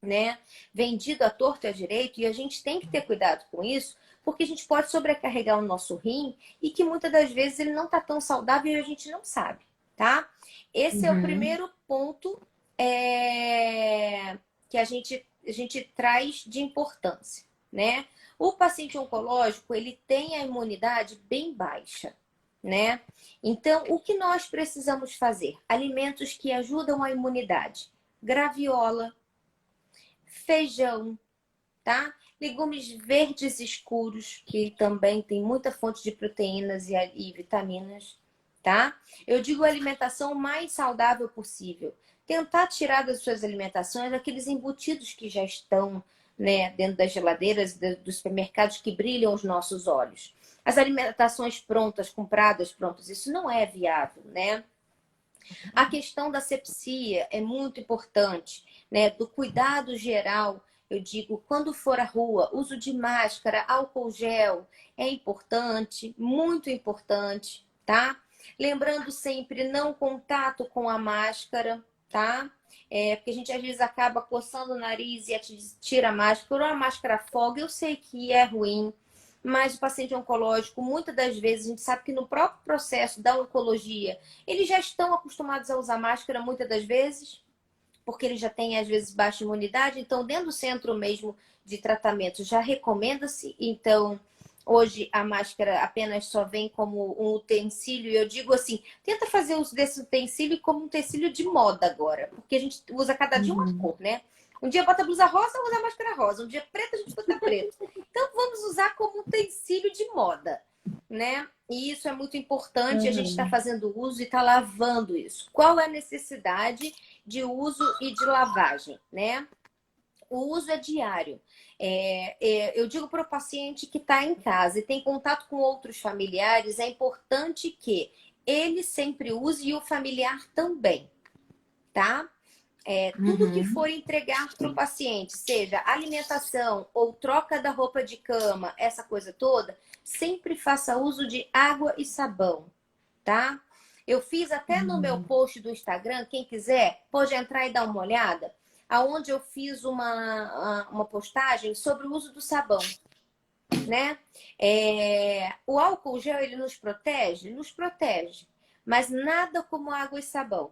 né? Vendido à torto e à direito, e a gente tem que ter cuidado com isso, porque a gente pode sobrecarregar o nosso rim e que muitas das vezes ele não está tão saudável e a gente não sabe, tá? Esse é o primeiro ponto que a gente traz de importância, né? O paciente oncológico, ele tem a imunidade bem baixa, né? Então, o que nós precisamos fazer? Alimentos que ajudam a imunidade. Graviola, feijão, tá? Legumes verdes escuros, que também tem muita fonte de proteínas e vitaminas, tá? Eu digo a alimentação mais saudável possível. Tentar tirar das suas alimentações aqueles embutidos que já estão, né, dentro das geladeiras, dos supermercados que brilham os nossos olhos. As alimentações prontas, compradas prontas, isso não é viável, né? A questão da asepsia é muito importante, né? Do cuidado geral, eu digo, quando for à rua, uso de máscara, álcool gel é importante, muito importante, tá? Lembrando sempre, não contato com a máscara, tá? Porque a gente às vezes acaba coçando o nariz e tira a máscara, ou a máscara afoga, eu sei que é ruim, mas o paciente oncológico, muitas das vezes, a gente sabe que no próprio processo da oncologia, eles já estão acostumados a usar máscara muitas das vezes, porque eles já têm, às vezes, baixa imunidade. Então, dentro do centro mesmo de tratamento, já recomenda-se. Então, hoje, a máscara apenas só vem como um utensílio. E eu digo assim, tenta fazer uso desse utensílio como um utensílio de moda agora. Porque a gente usa cada dia uma cor, né? Um dia bota blusa rosa, usa máscara rosa. Um dia preta, a gente bota preto. Então, vamos usar como utensílio de moda, né? E isso é muito importante, a gente está fazendo uso e está lavando isso. Qual é a necessidade de uso e de lavagem, né? O uso é diário. Eu digo para o paciente que está em casa e tem contato com outros familiares, é importante que ele sempre use e o familiar também, tá? Tudo que for entregar para o paciente, seja alimentação ou troca da roupa de cama, essa coisa toda, sempre faça uso de água e sabão, tá? Eu fiz até no meu post do Instagram, quem quiser pode entrar e dar uma olhada, aonde eu fiz uma postagem sobre o uso do sabão, né? O álcool gel, ele nos protege? Nos protege, mas nada como água e sabão.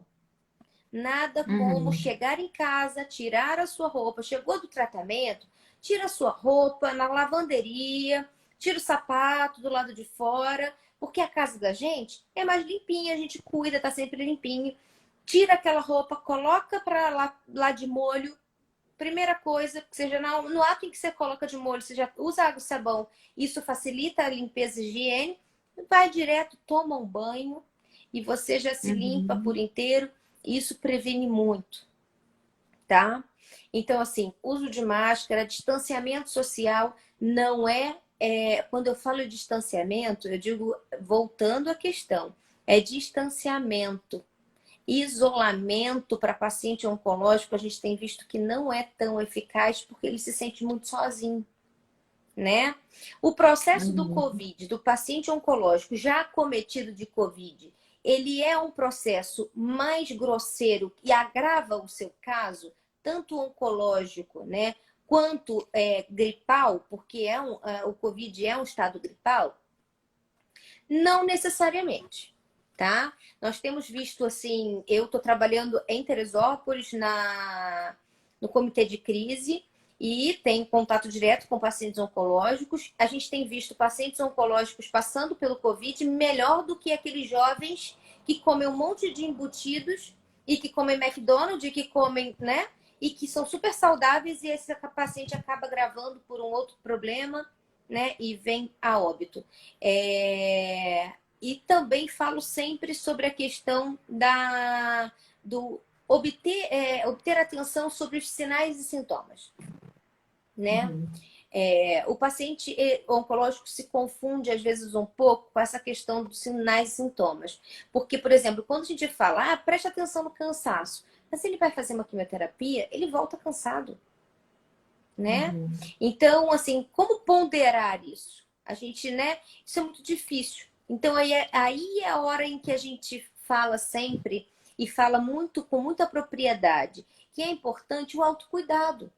Nada como chegar em casa, tirar a sua roupa. Chegou do tratamento, tira a sua roupa na lavanderia, tira o sapato do lado de fora, porque a casa da gente é mais limpinha, a gente cuida, tá sempre limpinho. Tira aquela roupa, coloca para lá de molho. Primeira coisa, que seja no ato em que você coloca de molho, você já usa água e sabão. Isso facilita a limpeza e higiene. Vai direto, toma um banho e você já se limpa por inteiro. Isso previne muito, tá? Então, assim, uso de máscara, distanciamento social não quando eu falo de distanciamento, eu digo, voltando à questão, é distanciamento. Isolamento para paciente oncológico, a gente tem visto que não é tão eficaz porque ele se sente muito sozinho, né? O processo do COVID, do paciente oncológico já acometido de COVID, ele é um processo mais grosseiro e agrava o seu caso, tanto oncológico, né, quanto gripal, porque o COVID é um estado gripal? Não necessariamente, tá? Nós temos visto, assim, eu estou trabalhando em Teresópolis no comitê de crise e tem contato direto com pacientes oncológicos. A gente tem visto pacientes oncológicos passando pelo Covid melhor do que aqueles jovens que comem um monte de embutidos e que comem McDonald's e que comem, né? E que são super saudáveis e esse paciente acaba gravando por um outro problema, né? E vem a óbito. E também falo sempre sobre a questão do obter atenção sobre os sinais e sintomas, né? Uhum. O paciente oncológico se confunde, às vezes, um pouco com essa questão dos sinais e sintomas. Porque, por exemplo, quando a gente fala, preste atenção no cansaço, mas ele vai fazer uma quimioterapia, ele volta cansado, né? Uhum. Então, assim, como ponderar isso? A gente, né? Isso é muito difícil. Então, aí é a hora em que a gente fala sempre e fala muito, com muita propriedade, que é importante o autocuidado.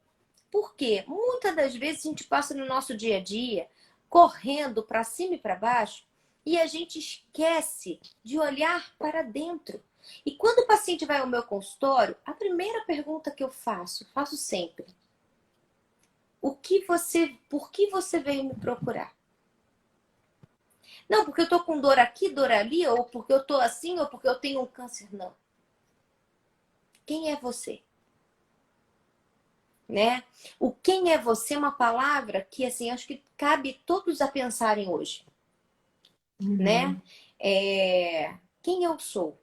Por quê? Muitas das vezes a gente passa no nosso dia a dia correndo para cima e para baixo e a gente esquece de olhar para dentro. E quando o paciente vai ao meu consultório, a primeira pergunta que eu faço sempre: por que você veio me procurar? Não, porque eu tô com dor aqui, dor ali, ou porque eu tô assim, ou porque eu tenho um câncer. Não. Quem é você? Né? O quem é você é uma palavra que, assim, acho que cabe todos a pensarem hoje, né? Quem eu sou?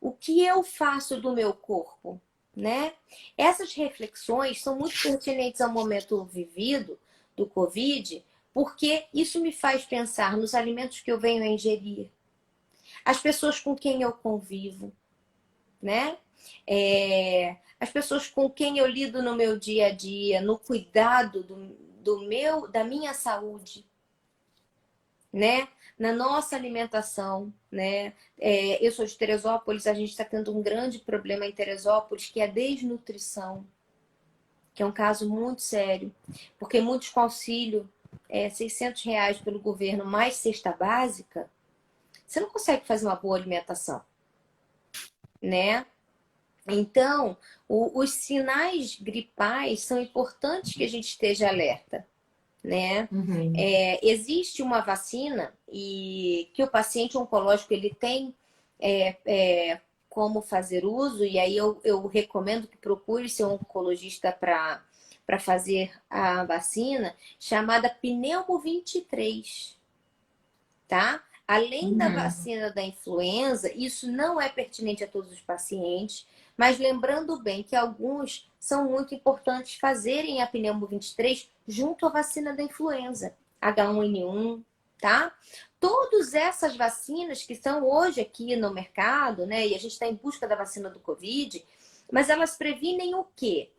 O que eu faço do meu corpo, né? Essas reflexões são muito pertinentes ao momento vivido do Covid, porque isso me faz pensar nos alimentos que eu venho a ingerir, as pessoas com quem eu convivo, né? As pessoas com quem eu lido no meu dia a dia, no cuidado da minha saúde, né? Na nossa alimentação, né? Eu sou de Teresópolis, a gente está tendo um grande problema em Teresópolis, que é a desnutrição, que é um caso muito sério, porque muitos com auxílio, R$ 600 pelo governo, mais cesta básica, você não consegue fazer uma boa alimentação, né? Então, os sinais gripais são importantes que a gente esteja alerta, né? Uhum. Existe uma vacina e que o paciente oncológico ele tem como fazer uso, e aí eu recomendo que procure seu oncologista para fazer a vacina, chamada Pneumo 23, tá? Além da Uhum. vacina da influenza, isso não é pertinente a todos os pacientes, mas lembrando bem que alguns são muito importantes fazerem a pneumo 23 junto à vacina da influenza, H1N1, tá? Todas essas vacinas que estão hoje aqui no mercado, né? E a gente está em busca da vacina do Covid, mas elas previnem o quê?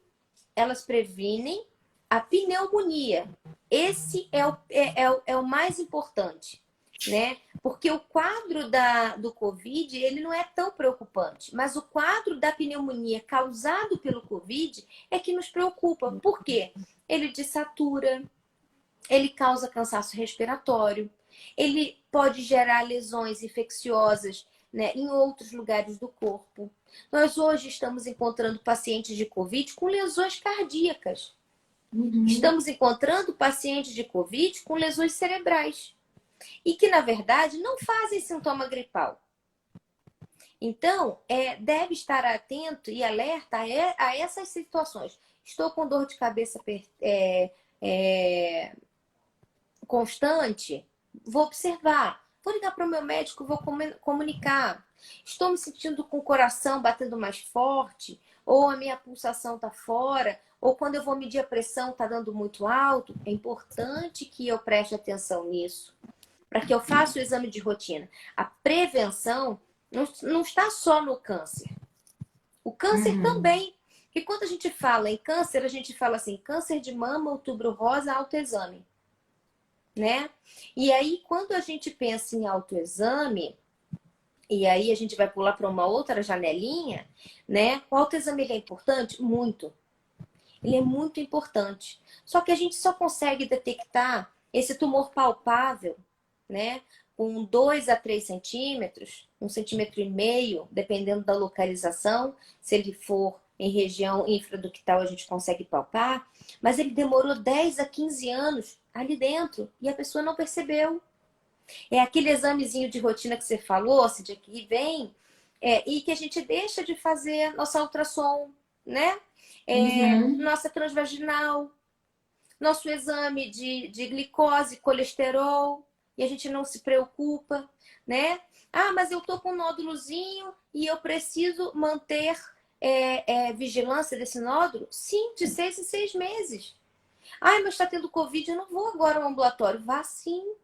Elas previnem a pneumonia. Esse é o mais importante, né? Porque o quadro do Covid, ele não é tão preocupante, mas o quadro da pneumonia causado pelo Covid é que nos preocupa. Por quê? Ele desatura, ele causa cansaço respiratório, ele pode gerar lesões infecciosas, né, em outros lugares do corpo. Nós hoje estamos encontrando pacientes de Covid com lesões cardíacas. Uhum. Estamos encontrando pacientes de Covid com lesões cerebrais e que, na verdade, não fazem sintoma gripal. Então, deve estar atento e alerta a essas situações. Estou com dor de cabeça constante, vou observar. Vou ligar para o meu médico, vou comunicar. Estou me sentindo com o coração batendo mais forte, ou a minha pulsação está fora, ou quando eu vou medir a pressão está dando muito alto. É importante que eu preste atenção nisso, para que eu faça o exame de rotina. A prevenção não está só no câncer. O câncer Uhum. também. E quando a gente fala em câncer, a gente fala assim, câncer de mama, outubro rosa, autoexame, né? E aí, quando a gente pensa em autoexame, e aí a gente vai pular para uma outra janelinha, né? O autoexame ele é importante? Muito. Ele é muito importante. Só que a gente só consegue detectar esse tumor palpável, né? Com 2 a 3 centímetros, 1,5 centímetro, dependendo da localização, se ele for em região infraductal a gente consegue palpar, mas ele demorou 10 a 15 anos ali dentro e a pessoa não percebeu. É aquele examezinho de rotina que você falou, Cíntia, que vem, e que a gente deixa de fazer nossa ultrassom, né? Uhum. Nossa transvaginal, nosso exame de glicose, colesterol, e a gente não se preocupa, né? Ah, mas eu tô com um nódulozinho e eu preciso manter vigilância desse nódulo? Sim, de 6 em 6 meses. Ah, mas está tendo Covid, eu não vou agora ao ambulatório. Vá sim,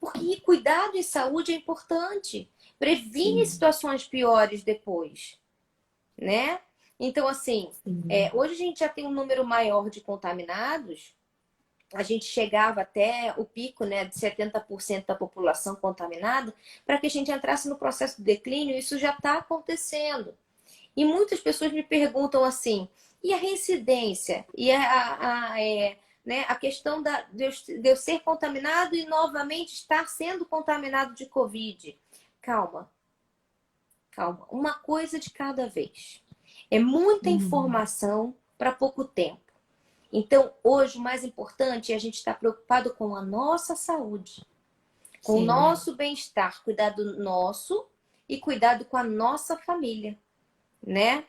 porque cuidado em saúde é importante. Previne Sim, situações piores depois, né? Então, assim, sim. hoje a gente já tem um número maior de contaminados. A gente chegava até o pico, né, de 70% da população contaminada, para que a gente entrasse no processo de declínio. Isso já está acontecendo. E muitas pessoas me perguntam assim, e a reincidência? E né, a questão de eu ser contaminado e novamente estar sendo contaminado de Covid. Calma, calma. Uma coisa de cada vez. É muita Uhum. informação para pouco tempo. Então, hoje, o mais importante é a gente estar preocupado com a nossa saúde, com o Sim. nosso bem-estar, cuidado nosso e cuidado com a nossa família, né?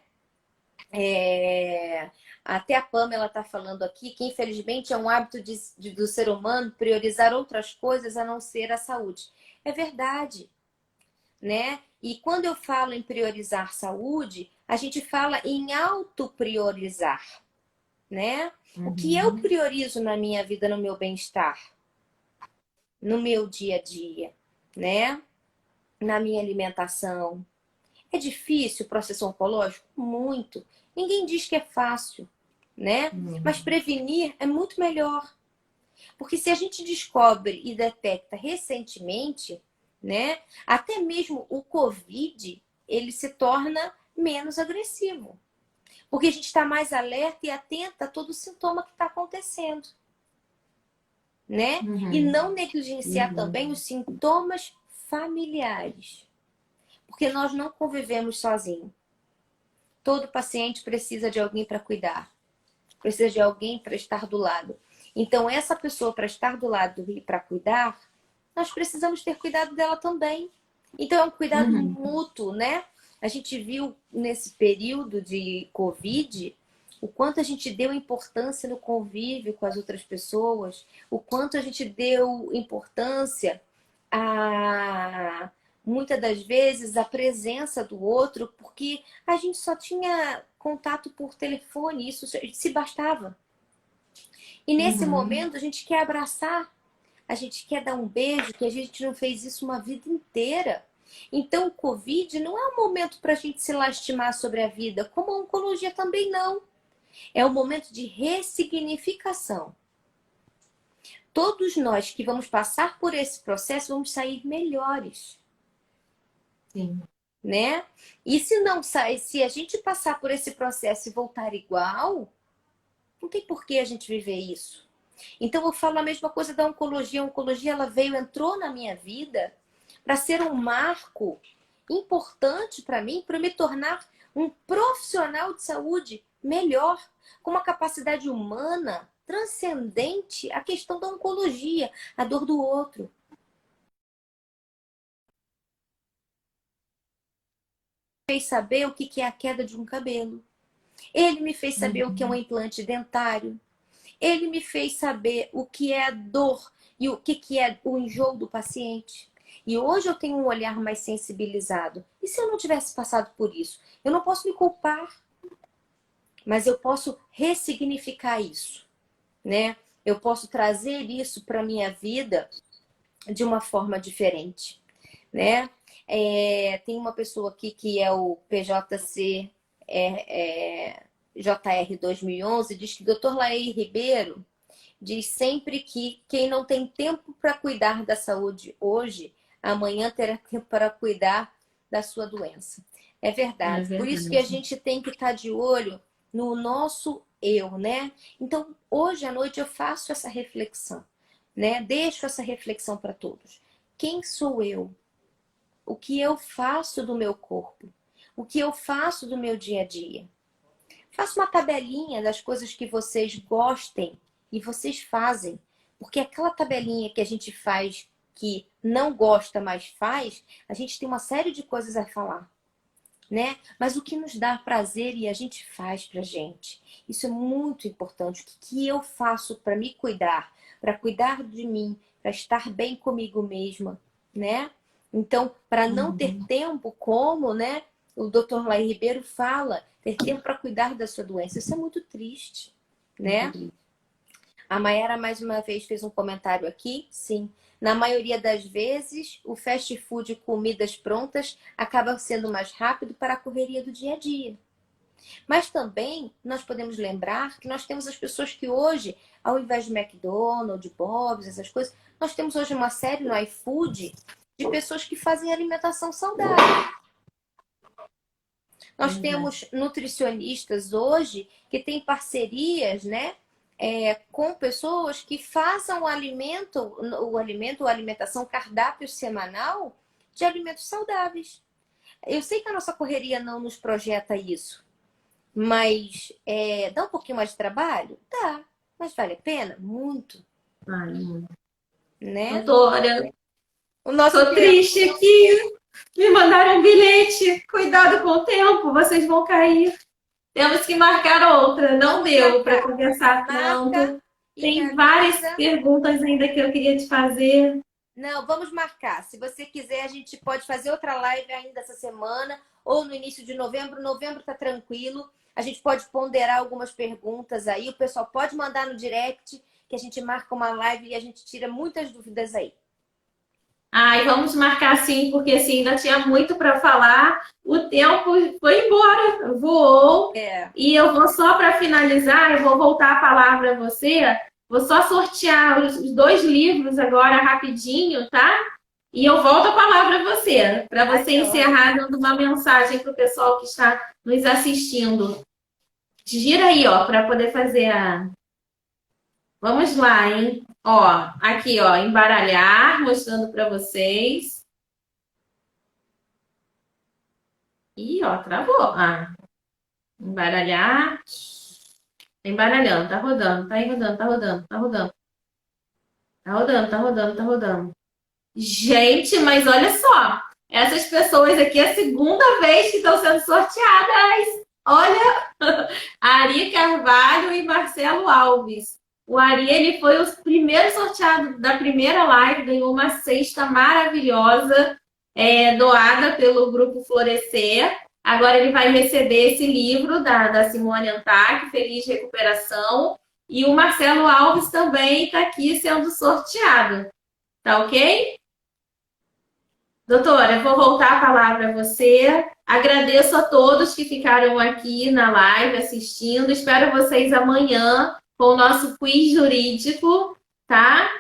Até a Pamela está falando aqui que, infelizmente, é um hábito do ser humano priorizar outras coisas a não ser a saúde. É verdade, né? E quando eu falo em priorizar saúde, a gente fala em autopriorizar, né? O que eu Uhum. priorizo na minha vida, no meu bem-estar, no meu dia a dia, né? Na minha alimentação. É difícil o processo oncológico? Muito. Ninguém diz que é fácil, né? Mas Uhum. prevenir é muito melhor. Porque se a gente descobre e detecta recentemente, né? Até mesmo o Covid, ele se torna menos agressivo. Porque a gente está mais alerta e atenta a todo sintoma que está acontecendo, né? E Uhum. não negligenciar também Uhum. os sintomas familiares. Porque nós não convivemos sozinhos. Todo paciente precisa de alguém para cuidar, precisa de alguém para estar do lado. Então, essa pessoa para estar do lado e para cuidar, nós precisamos ter cuidado dela também. Então, é um cuidado Uhum. mútuo, né? A gente viu nesse período de Covid o quanto a gente deu importância no convívio com as outras pessoas, o quanto a gente deu importância a muitas das vezes a presença do outro, porque a gente só tinha contato por telefone, isso se bastava. E nesse Uhum. momento a gente quer abraçar, a gente quer dar um beijo, que a gente não fez isso uma vida inteira. Então o Covid não é um momento para a gente se lastimar sobre a vida, como a oncologia também não. É um momento de ressignificação. Todos nós que vamos passar por esse processo vamos sair melhores, Sim. né? E se não sai, se a gente passar por esse processo e voltar igual, não tem por que a gente viver isso. Então eu falo a mesma coisa da oncologia. A oncologia ela veio, entrou na minha vida para ser um marco importante para mim, para me tornar um profissional de saúde melhor, com uma capacidade humana transcendente à questão da oncologia, a dor do outro. Fez saber o que é a queda de um cabelo. Ele me fez saber o que é um Uhum. implante dentário. Ele me fez saber o que é a dor e o que é o enjoo do paciente. E hoje eu tenho um olhar mais sensibilizado. E se eu não tivesse passado por isso? Eu não posso me culpar, mas eu posso ressignificar isso, né? Eu posso trazer isso para minha vida de uma forma diferente, né? Tem uma pessoa aqui que é o PJC JR 2011, diz que Dr. Laí Ribeiro diz sempre que quem não tem tempo para cuidar da saúde hoje, amanhã terá tempo para cuidar da sua doença. É É verdade. Por isso que a verdade. gente tem que estar de olho no nosso eu, né? Então, hoje à noite eu faço essa reflexão, né? Deixo essa reflexão para todos. Quem sou eu? O que eu faço do meu corpo? O que eu faço do meu dia a dia? Faça uma tabelinha das coisas que vocês gostem e vocês fazem. Porque aquela tabelinha que a gente faz, que não gosta, mas faz, a gente tem uma série de coisas a falar, né? Mas o que nos dá prazer e a gente faz pra gente. Isso é muito importante. O que eu faço para me cuidar, para cuidar de mim, para estar bem comigo mesma, né? Então, para não ter tempo, como, né? O Dr. Laí Ribeiro fala, ter tempo para cuidar da sua doença. Isso é muito triste, né? A Mayara mais uma vez fez um comentário aqui. Sim, na maioria das vezes, o fast food e comidas prontas acaba sendo mais rápido para a correria do dia a dia. Mas também nós podemos lembrar que nós temos as pessoas que hoje, ao invés de McDonald's, Bob's, essas coisas, nós temos hoje uma série no iFood de pessoas que fazem alimentação saudável. Nós temos nutricionistas hoje que têm parcerias, né? Com pessoas que façam a alimentação, cardápio semanal de alimentos saudáveis. Eu sei que a nossa correria não nos projeta isso, mas dá um pouquinho mais de trabalho? Dá, mas vale a pena? Muito. Ai, Né? doutora, O nosso tô triste aqui. Me mandaram um bilhete. Cuidado com o tempo, vocês vão cair. Temos que marcar outra. Não deu para conversar tanto. Tem várias perguntas ainda que eu queria te fazer. Não, vamos marcar. Se você quiser, a gente pode fazer outra live ainda essa semana ou no início de novembro. Novembro tá tranquilo. A gente pode ponderar algumas perguntas aí. O pessoal pode mandar no direct que a gente marca uma live e a gente tira muitas dúvidas aí. Ai, vamos marcar sim, porque assim, ainda tinha muito para falar. O tempo foi embora, voou. E eu vou só para finalizar, eu vou voltar a palavra a você. Vou só sortear os 2 livros agora rapidinho, tá? E eu volto a palavra a você, para você encerrar dando uma mensagem para o pessoal que está nos assistindo. Gira aí, ó, para poder fazer a... Vamos lá, hein? Ó, aqui, ó, embaralhar, mostrando para vocês. Ih, ó, travou. Ah, embaralhar. Tá embaralhando, tá rodando, tá aí rodando, tá rodando, tá rodando. Tá rodando, tá rodando, tá rodando. Gente, mas olha só. Essas pessoas aqui é a segunda vez que estão sendo sorteadas. Olha, Ari Carvalho e Marcelo Alves. O Ari, ele foi o primeiro sorteado da primeira live, ganhou uma cesta maravilhosa, doada pelo Grupo Florescer. Agora ele vai receber esse livro da Simone Antac, Feliz Recuperação. E o Marcelo Alves também está aqui sendo sorteado. Tá ok? Doutora, eu vou voltar a palavra a você. Agradeço a todos que ficaram aqui na live assistindo. Espero vocês amanhã com o nosso quiz jurídico, tá?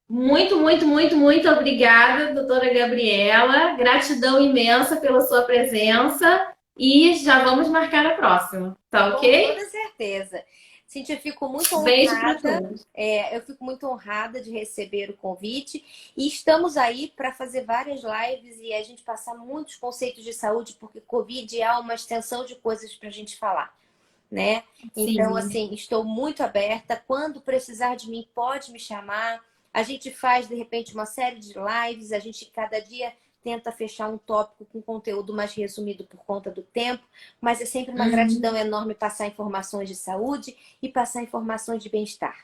Muito, muito, muito, muito obrigada, doutora Gabriela. Gratidão imensa pela sua presença. E já vamos marcar a próxima, tá ok? Com toda certeza. Cintia, eu fico muito Beijo para honrada. todos. Eu fico muito honrada de receber o convite. E estamos aí para fazer várias lives e a gente passar muitos conceitos de saúde, porque Covid é uma extensão de coisas para a gente falar, né? Então, assim, estou muito aberta. Quando precisar de mim, pode me chamar. A gente faz, de repente, uma série de lives. A gente, cada dia, tenta fechar um tópico com conteúdo mais resumido por conta do tempo, mas é sempre uma gratidão enorme passar informações de saúde e passar informações de bem-estar.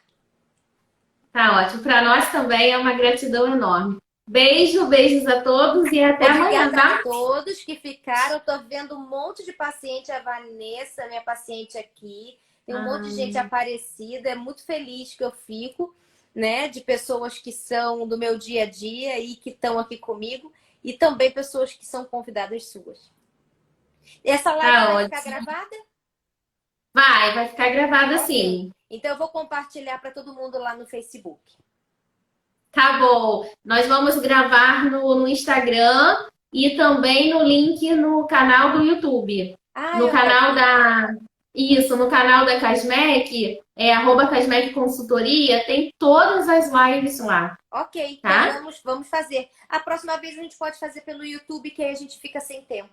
Tá ótimo. Para nós também é uma gratidão enorme. Beijos a todos e até amanhã, tá? Obrigada a todos que ficaram. Estou vendo um monte de paciente, a Vanessa, minha paciente aqui. Tem um monte de gente aparecida. É muito feliz que eu fico, né? De pessoas que são do meu dia a dia e que estão aqui comigo. E também pessoas que são convidadas suas. Essa live vai ficar gravada? Vai ficar gravada sim. Então eu vou compartilhar para todo mundo lá no Facebook. Tá bom. Nós vamos gravar no Instagram e também no link no canal do YouTube. No canal da... Isso, no canal da Casmec, @Casmec Consultoria, tem todas as lives lá. Ok, tá? Então vamos fazer. A próxima vez a gente pode fazer pelo YouTube, que aí a gente fica sem tempo.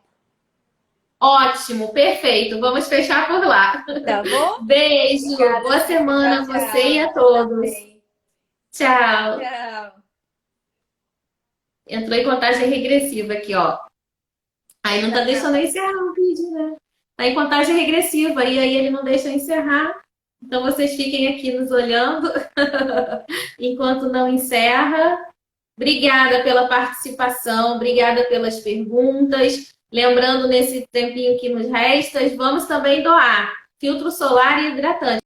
Ótimo, perfeito. Vamos fechar por lá. Tá bom? Beijo, Obrigada. boa semana a Tchau, você e a tchau. todos. Também. Tchau. Tchau. Entrou em contagem regressiva aqui, ó. Aí não tá deixando eu encerrar o vídeo, né? Tá em contagem regressiva e aí ele não deixa eu encerrar. Então vocês fiquem aqui nos olhando enquanto não encerra. Obrigada pela participação, obrigada pelas perguntas. Lembrando, nesse tempinho que nos resta, vamos também doar filtro solar e hidratante.